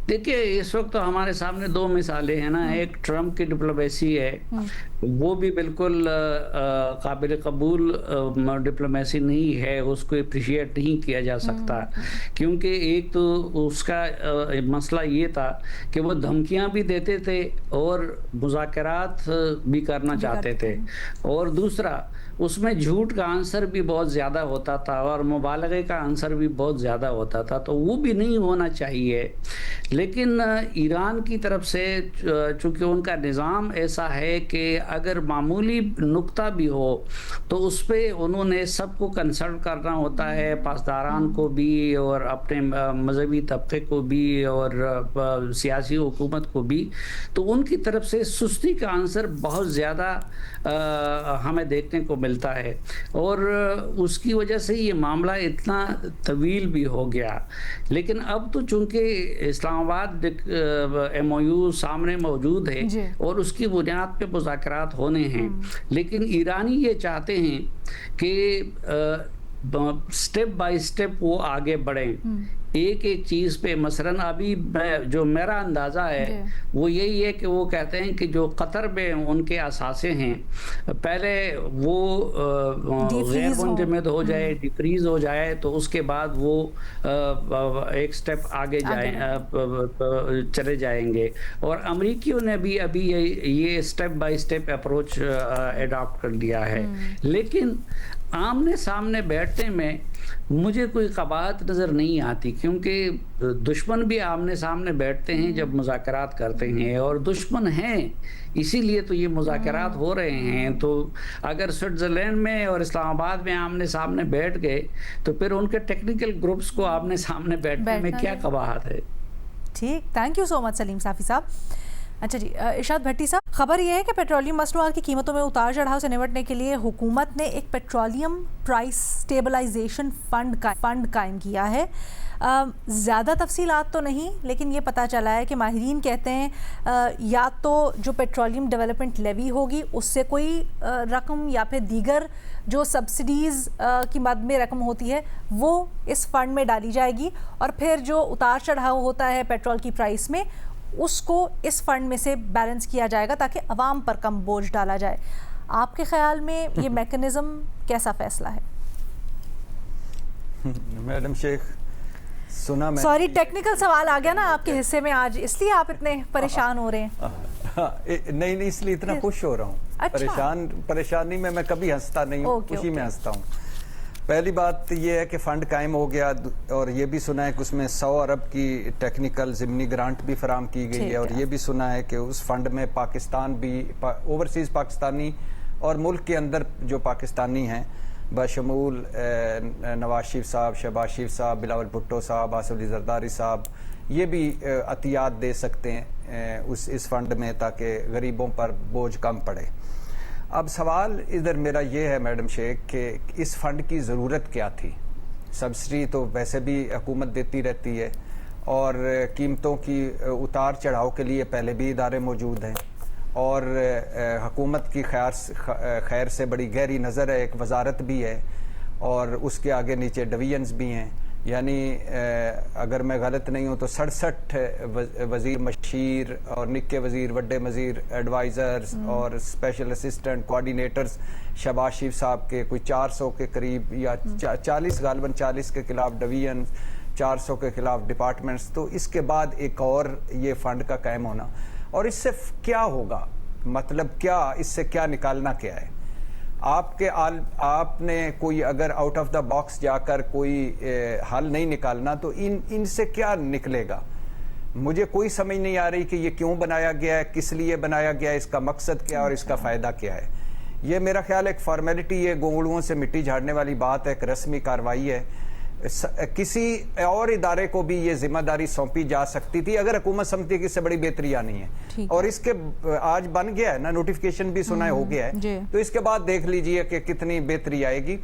دیکھیے، اس وقت تو ہمارے سامنے دو مثالیں ہیں نا۔ ایک ٹرمپ کی ڈپلومیسی ہے، وہ بھی بالکل قابل قبول ڈپلومیسی نہیں ہے، اس کو اپریشیٹ نہیں کیا جا سکتا، کیونکہ ایک تو اس کا مسئلہ یہ تھا کہ وہ دھمکیاں بھی دیتے تھے اور مذاکرات بھی کرنا چاہتے تھے، اور دوسرا اس میں جھوٹ کا عنصر بھی بہت زیادہ ہوتا تھا اور مبالغے کا عنصر بھی بہت زیادہ ہوتا تھا، تو وہ بھی نہیں ہونا چاہیے۔ لیکن ایران کی طرف سے چونکہ ان کا نظام ایسا ہے کہ اگر معمولی نقطہ بھی ہو تو اس پہ انہوں نے سب کو کنسلٹ کرنا ہوتا ہے، پاسداران کو بھی اور اپنے مذہبی طبقے کو بھی اور سیاسی حکومت کو بھی. تو ان کی طرف سے سستی کا عنصر بہت زیادہ ہمیں دیکھنے کو ملتا ہے، اور اس کی وجہ سے یہ معاملہ اتنا طویل بھی ہو گیا. لیکن اب تو چونکہ اسلام آباد MOU سامنے موجود ہے اور اس کی بنیاد پہ مذاکرات ہونے ہیں، لیکن ایرانی یہ چاہتے ہیں کہ سٹیپ بائی سٹیپ وہ آگے بڑھیں ایک ایک چیز پہ. مثلاً ابھی جو میرا اندازہ ہے وہ یہی ہے کہ وہ کہتے ہیں کہ جو قطر میں ان کے اثاثے ہیں پہلے وہ غیر منجمد ہو جائے، ڈیفریز ہو جائے، تو اس کے بعد وہ ایک سٹیپ آگے چلے جائیں گے. اور امریکیوں نے بھی ابھی یہ step by step approach adopt کر لیا ہے. لیکن آمنے سامنے بیٹھنے میں مجھے کوئی قباحت نظر نہیں آتی، کیونکہ دشمن بھی آمنے سامنے بیٹھتے ہیں جب مذاکرات کرتے ہیں، اور دشمن ہیں اسی لیے تو یہ مذاکرات ہو رہے ہیں. تو اگر سوئٹزرلینڈ میں اور اسلام آباد میں آمنے سامنے بیٹھ گئے تو پھر ان کے ٹیکنیکل گروپس کو آمنے سامنے بیٹھنے میں کیا قباحت ہے؟ ٹھیک، تھینک یو سو مچ سلیم صافی صاحب. اچھا جی، ارشاد بھٹی صاحب، خبر یہ ہے کہ پیٹرولیم مصنوعات کی قیمتوں میں اتار چڑھاؤ سے نمٹنے کے لیے حکومت نے ایک پیٹرولیم پرائس سٹیبلائزیشن فنڈ قائم کیا ہے. زیادہ تفصیلات تو نہیں، لیکن یہ پتہ چلا ہے کہ ماہرین کہتے ہیں یا تو جو پیٹرولیم ڈیولپمنٹ لیوی ہوگی اس سے کوئی رقم، یا پھر دیگر جو سبسڈیز کی مد میں رقم ہوتی ہے وہ اس فنڈ میں ڈالی جائے گی، اور پھر جو اتار چڑھاؤ ہوتا ہے پیٹرول کی پرائس میں اس کو اس فنڈ میں سے بیلنس کیا جائے گا تاکہ عوام پر کم بوجھ ڈالا جائے. آپ کے خیال میں یہ میکنزم کیسا فیصلہ ہے؟ میڈم شیخ سنا میں، سوری ٹیکنیکل سوال آ گیا نا آپ کے حصے میں آج، اس لیے آپ اتنے پریشان ہو رہے ہیں؟ نہیں اس لیے اتنا خوش ہو رہا ہوں. پریشانی میں کبھی ہنستا نہیں ہوں، خوشی میں ہنستا ہوں. پہلی بات یہ ہے کہ فنڈ قائم ہو گیا، اور یہ بھی سنا ہے کہ اس میں 100 ارب کی ٹیکنیکل ضمنی گرانٹ بھی فراہم کی گئی ہے، اور یہ بھی سنا ہے کہ اس فنڈ میں پاکستان بھی، اوورسیز پاکستانی اور ملک کے اندر جو پاکستانی ہیں بشمول نواز شریف صاحب، شہباز شریف صاحب، بلاول بھٹو صاحب، آصف علی زرداری صاحب، یہ بھی عطیات دے سکتے ہیں اس فنڈ میں تاکہ غریبوں پر بوجھ کم پڑے. اب سوال ادھر میرا یہ ہے میڈم شیخ کہ اس فنڈ کی ضرورت کیا تھی؟ سبسڈی تو ویسے بھی حکومت دیتی رہتی ہے، اور قیمتوں کی اتار چڑھاؤ کے لیے پہلے بھی ادارے موجود ہیں، اور حکومت کی خیر سے بڑی گہری نظر ہے، ایک وزارت بھی ہے، اور اس کے آگے نیچے ڈویژنز بھی ہیں. یعنی اگر میں غلط نہیں ہوں تو 67 وزیر مشیر اور نکے وزیر، وڈے وزیر، ایڈوائزرز اور اسپیشل اسسٹنٹ کوآرڈینیٹرز شہباز شریف صاحب کے کوئی 400 کے قریب یا 40 غالباً 40 کے خلاف ڈویژن، 400 کے خلاف ڈپارٹمنٹس. تو اس کے بعد ایک اور یہ فنڈ کا قائم ہونا، اور اس سے کیا ہوگا؟ مطلب کیا اس سے کیا نکالنا کیا ہے؟ آپ نے کوئی اگر آؤٹ آف دا باکس جا کر کوئی حل نہیں نکالنا تو ان سے کیا نکلے گا؟ مجھے کوئی سمجھ نہیں آ رہی کہ یہ کیوں بنایا گیا ہے، کس لیے بنایا گیا ہے، اس کا مقصد کیا اور اس کا فائدہ کیا ہے. یہ میرا خیال ایک فارمیلٹی ہے، گونگڑوؤں سے مٹی جھاڑنے والی بات ہے، ایک رسمی کارروائی ہے. کسی اور ادارے کو بھی یہ ذمہ داری سونپی جا سکتی تھی اگر حکومت سمجھتی کہ اس سے بڑی بہتری آنی ہے، اور اس کے آج بن گیا ہے نا، نوٹیفیکیشن بھی سنا ہو گیا ہے، تو اس کے بعد دیکھ لیجئے کہ کتنی بہتری آئے گی.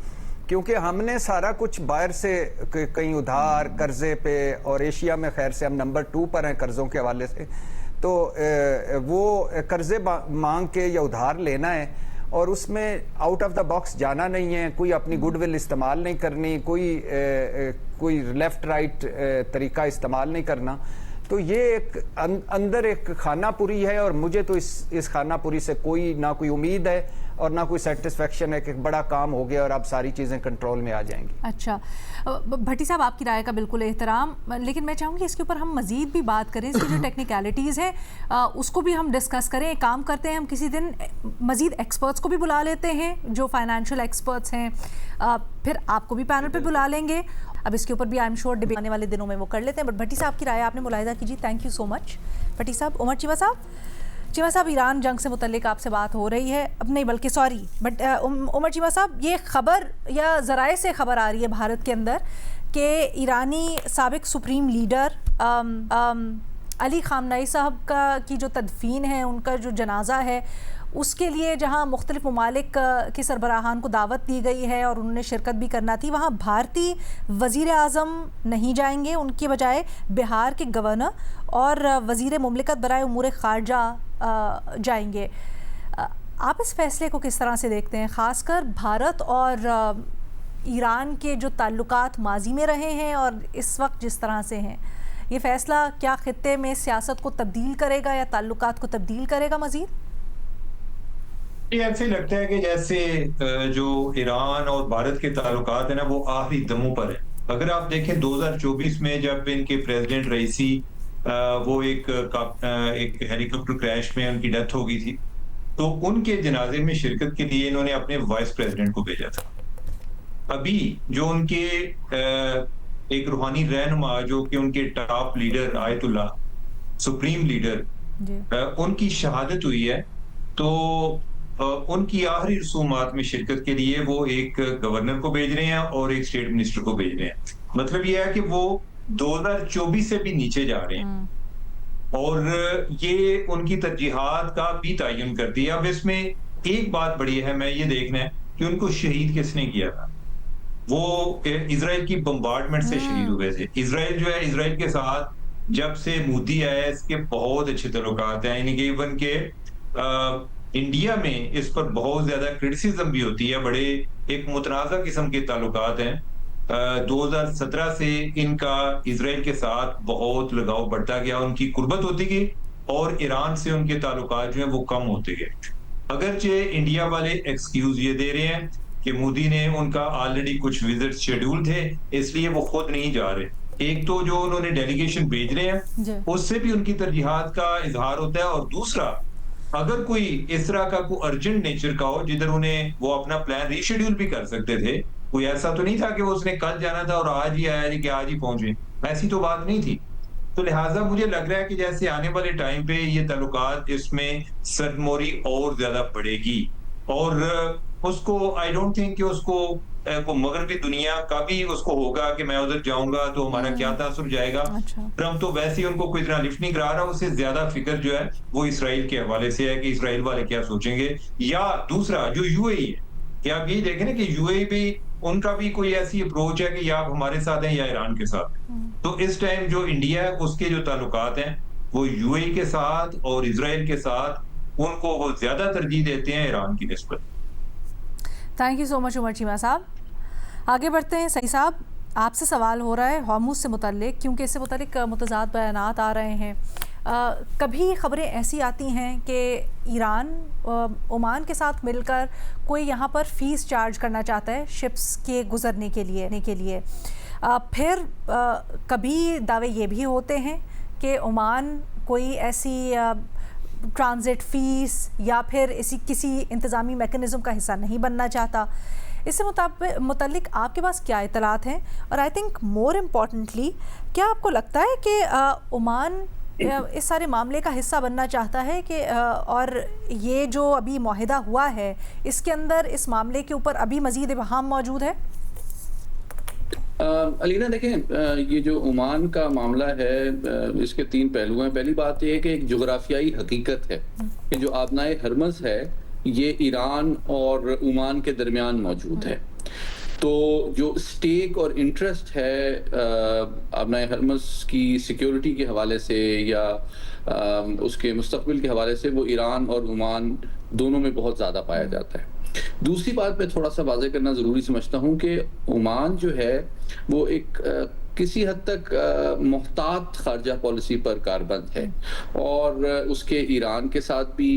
کیونکہ ہم نے سارا کچھ باہر سے کہیں ادھار قرضے پہ، اور ایشیا میں خیر سے ہم نمبر 2 پر ہیں قرضوں کے حوالے سے، تو وہ قرضے مانگ کے یا ادھار لینا ہے، اور اس میں آؤٹ آف دا باکس جانا نہیں ہے، کوئی اپنی گڈ ول استعمال نہیں کرنی، کوئی لیفٹ رائٹ طریقہ استعمال نہیں کرنا. تو یہ ایک اندر ایک خانہ پوری ہے، اور مجھے تو اس خانہ پوری سے کوئی نہ کوئی امید ہے اور نہ کوئی سیٹسفیکشن ہے کہ بڑا کام ہو گیا اور اب ساری چیزیں کنٹرول میں آ جائیں گی. اچھا بھٹی صاحب آپ کی رائے کا بالکل احترام, لیکن میں چاہوں گی اس کے اوپر ہم مزید بھی بات کریں, اس کی جو ٹیکنیکلٹیز ہیں اس کو بھی ہم ڈسکس کریں. ایک کام کرتے ہیں, ہم کسی دن مزید ایکسپرٹس کو بھی بلا لیتے ہیں جو فائنینشیل ایکسپرٹس ہیں, پھر آپ کو بھی پینل پہ بلا لیں گے. اب اس کے اوپر بھی آئی ایم شیور ڈبیٹ آنے والے دنوں میں وہ کر لیتے ہیں. بٹ بھٹی صاحب کی رائے آپ نے ملاحظہ کیجیے. تھینک یو سو مچ بھٹی صاحب. عمر چیمہ صاحب, ایران جنگ سے متعلق آپ سے بات ہو رہی ہے, اب نہیں بلکہ سوری بٹ عمر چیمہ صاحب, یہ خبر یا ذرائع سے خبر آ رہی ہے بھارت کے اندر کہ ایرانی سابق سپریم لیڈر علی خامنئی صاحب کی جو تدفین ہے, ان کا جو جنازہ ہے, اس کے لیے جہاں مختلف ممالک کے سربراہان کو دعوت دی گئی ہے اور انہوں نے شرکت بھی کرنا تھی, وہاں بھارتی وزیر اعظم نہیں جائیں گے, ان کی بجائے بہار کے گورنر اور وزیر مملکت برائے امور خارجہ جائیں گے. آپ اس فیصلے کو کس طرح سے دیکھتے ہیں, خاص کر بھارت اور ایران کے جو تعلقات ماضی میں رہے ہیں اور اس وقت جس طرح سے ہیں؟ یہ فیصلہ کیا خطے میں سیاست کو تبدیل کرے گا یا تعلقات کو تبدیل کرے گا مزید؟ یہ ایسے لگتا ہے کہ جیسے جو ایران اور بھارت کے تعلقات ہیں نا, وہ آخری دموں پر ہیں. اگر آپ دیکھیں 2024 میں جب ان کے پریزیڈنٹ رئیسی وہ ایک ہیلی کاپٹر کریش میں ان کی ڈیتھ ہو گئی تھی, تو ان کے جنازے میں شرکت کے لیے انہوں نے اپنے وائس پریزیڈنٹ کو بھیجا تھا. ابھی جو ان کے ایک روحانی رہنما جو کہ ان کے ٹاپ لیڈر آیت اللہ سپریم لیڈر ان کی شہادت ہوئی ہے, تو ان کی آخری رسومات میں شرکت کے لیے وہ ایک گورنر کو بھیج رہے ہیں اور ایک اسٹیٹ منسٹر کو بھیج رہے ہیں. مطلب یہ ہے کہ وہ 2024 سے بھی نیچے جا رہے ہیں اور یہ ان کی ترجیحات کا بھی تعین کر دیا. اب اس میں ایک بات بڑی ہے, میں یہ دیکھنا ہے کہ ان کو شہید کس نے کیا تھا. وہ اسرائیل کی بمبارڈمنٹ سے شہید ہوئے تھے. اسرائیل جو ہے, اسرائیل کے ساتھ جب سے مودی آیا اس کے بہت اچھے تعلقات ہیں, یعنی کہ ایون کہ انڈیا میں اس پر بہت زیادہ کرٹیسزم بھی ہوتی ہے, بڑے ایک متنازع قسم کے تعلقات ہیں. 2017 سے ان کا اسرائیل کے ساتھ بہت لگاؤ بڑھتا گیا, ان کی قربت ہوتی گئی اور ایران سے ان کے تعلقات جو ہیں وہ کم ہوتے گئے. اگرچہ انڈیا والے ایکسکیوز یہ دے رہے ہیں کہ مودی نے ان کا آلریڈی کچھ وزٹ شیڈول تھے اس لیے وہ خود نہیں جا رہے. ایک تو جو انہوں نے ڈیلیگیشن بھیج رہے ہیں اس سے بھی ان کی ترجیحات کا اظہار ہوتا ہے, اور دوسرا اگر کوئی اس طرح کا کوئی ارجنٹ نیچر کا ہو جدھر انہیں وہ اپنا پلان ری شیڈول بھی کر سکتے تھے, کوئی ایسا تو نہیں تھا کہ وہ اس نے کل جانا تھا اور آج ہی آیا کہ آج ہی پہنچے, ایسی تو بات نہیں تھی. تو لہٰذا مجھے لگ رہا ہے کہ جیسے آنے والے ٹائم پہ یہ تعلقات اس میں سرموری اور زیادہ بڑھے گی, اور اس کو آئی ڈونٹ تھنک کہ اس کو مغربی دنیا کا بھی اس کو ہوگا کہ میں ادھر جاؤں گا تو ہمارا کیا تاثر جائے گا. ٹرمپ تو ویسے ہی ان کو کوئی طرح لفٹ نہیں کرا رہا, اسے زیادہ فکر جو ہے وہ اسرائیل کے حوالے سے ہے کہ اسرائیل والے کیا سوچیں گے. یا دوسرا جو یو اے ای ہے, کہ آپ یہ دیکھیں نا کہ یو اے ای بھی ان کا بھی کوئی ایسی اپروچ ہے کہ یا آپ ہمارے ساتھ ہیں یا ایران کے ساتھ. تو اس ٹائم جو انڈیا ہے اس کے جو تعلقات ہیں وہ یو اے ای کے ساتھ اور اسرائیل کے ساتھ ان کو وہ زیادہ ترجیح دیتے ہیں ایران کی نسبت. تھینک یو سو مچ عمر چیمہ صاحب. آگے بڑھتے ہیں. سعید صاحب, آپ سے سوال ہو رہا ہے ہارموز سے متعلق, کیونکہ اس سے متعلق متضاد بیانات آ رہے ہیں. کبھی خبریں ایسی آتی ہیں کہ ایران عمان کے ساتھ مل کر کوئی یہاں پر فیس چارج کرنا چاہتا ہے شپس کے گزرنے کے لیے. پھر کبھی دعوے یہ بھی ہوتے ہیں کہ عمان کوئی ایسی ٹرانزٹ فیس یا پھر کسی انتظامی میکنزم کا حصہ نہیں بننا چاہتا. اس سے متعلق آپ کے پاس کیا اطلاعات ہیں؟ اور آئی تھنک مور امپورٹنٹلی, کیا آپ کو لگتا ہے کہ عمان اس سارے معاملے کا حصہ بننا چاہتا ہے کہ اور یہ جو ابھی معاہدہ ہوا ہے اس کے اندر اس معاملے کے اوپر ابھی مزید ابہام موجود ہے؟ علینا دیکھیں, یہ جو عمان کا معاملہ ہے اس کے 3 پہلو ہیں. پہلی بات یہ ہے کہ ایک جغرافیائی حقیقت ہے کہ جو آبنائے ہرمز ہے یہ ایران اور عمان کے درمیان موجود ہے. تو جو اسٹیک اور انٹرسٹ ہے آبنائے ہرمز کی سیکیورٹی کے حوالے سے یا اس کے مستقبل کے حوالے سے وہ ایران اور عمان دونوں میں بہت زیادہ پایا جاتا ہے. دوسری بات میں تھوڑا سا واضح کرنا ضروری سمجھتا ہوں کہ عمان جو ہے وہ ایک کسی حد تک محتاط خارجہ پالیسی پر کاربند ہے، اور اس کے ایران کے ساتھ بھی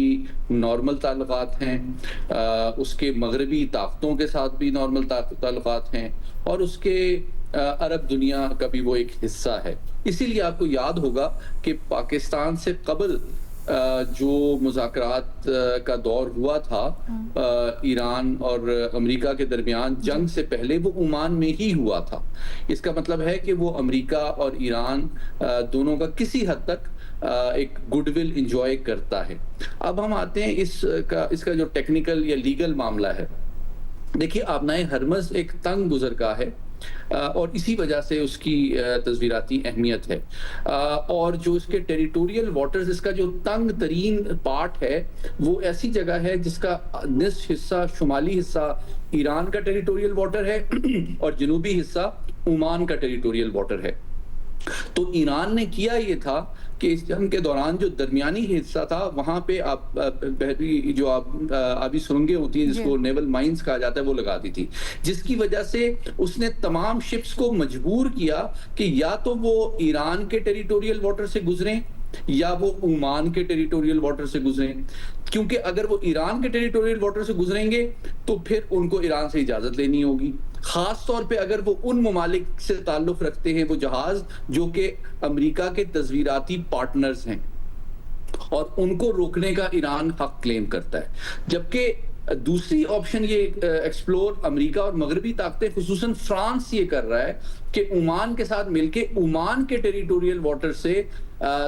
نارمل تعلقات ہیں، اس کے مغربی طاقتوں کے ساتھ بھی نارمل تعلقات ہیں، اور اس کے عرب دنیا کا بھی وہ ایک حصہ ہے۔ اسی لیے آپ کو یاد ہوگا کہ پاکستان سے قبل جو مذاکرات کا دور ہوا تھا ایران اور امریکہ کے درمیان جنگ سے پہلے، وہ عمان میں ہی ہوا تھا۔ اس کا مطلب ہے کہ وہ امریکہ اور ایران دونوں کا کسی حد تک ایک گڈ ول انجوائے کرتا ہے۔ اب ہم آتے ہیں اس کا جو ٹیکنیکل یا لیگل معاملہ ہے۔ دیکھیے آبنائے ہرمز ایک تنگ گزرگاہ ہے، اور اسی وجہ سے اس کی تصویراتی اہمیت ہے، اور جو اس کے ٹیریٹوریل واٹرز، اس کا جو تنگ ترین پارٹ ہے وہ ایسی جگہ ہے جس کا نصف حصہ، شمالی حصہ ایران کا ٹیریٹوریل واٹر ہے اور جنوبی حصہ عمان کا ٹیریٹوریل واٹر ہے۔ تو ایران نے کیا یہ تھا کہ اس جنگ کے دوران جو درمیانی حصہ تھا وہاں پہ جو آبی سرنگیں ہوتی ہیں جس کو نیول مائنز کہا جاتا ہے وہ لگا دی تھی، جس کی وجہ سے اس نے تمام شپس کو مجبور کیا کہ یا تو وہ ایران کے ٹیریٹوریل واٹر سے گزریں یا وہ عمان کے ٹیریٹوریل واٹر سے گزریں، کیونکہ اگر وہ ایران کے ٹیریٹوریل واٹر سے گزریں گے تو پھر ان کو ایران سے اجازت لینی ہوگی، خاص طور پہ اگر وہ ان ممالک سے تعلق رکھتے ہیں وہ جہاز جو کہ امریکہ کے تصویراتی پارٹنرز ہیں، اور ان کو روکنے کا ایران حق کلیم کرتا ہے۔ جبکہ دوسری آپشن یہ ایکسپلور امریکہ اور مغربی طاقتیں خصوصاً فرانس یہ کر رہا ہے کہ عمان کے ساتھ مل کے عمان کے ٹیریٹوریل واٹر سے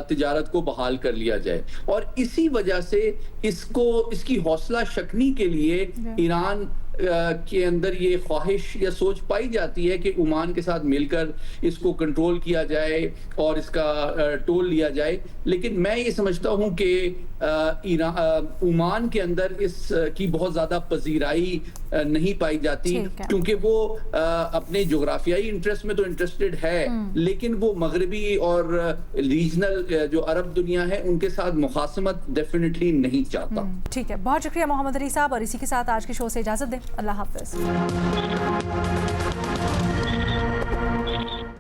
تجارت کو بحال کر لیا جائے، اور اسی وجہ سے اس کی حوصلہ شکنی کے لیے ایران کے اندر یہ خواہش یا سوچ پائی جاتی ہے کہ عمان کے ساتھ مل کر اس کو کنٹرول کیا جائے اور اس کا ٹول لیا جائے۔ لیکن میں یہ سمجھتا ہوں کہ عمان کے اندر اس کی بہت زیادہ پذیرائی نہیں پائی جاتی، کیونکہ وہ اپنے جغرافیائی انٹرسٹ میں تو انٹرسٹڈ ہے، لیکن وہ مغربی اور ریجنل جو عرب دنیا ہے ان کے ساتھ مخاصمت ڈیفینیٹلی نہیں چاہتا۔ ٹھیک ہے، بہت شکریہ محمد علی صاحب، اور اسی کے ساتھ آج کے شو سے اجازت دیں۔ اللہ حافظ۔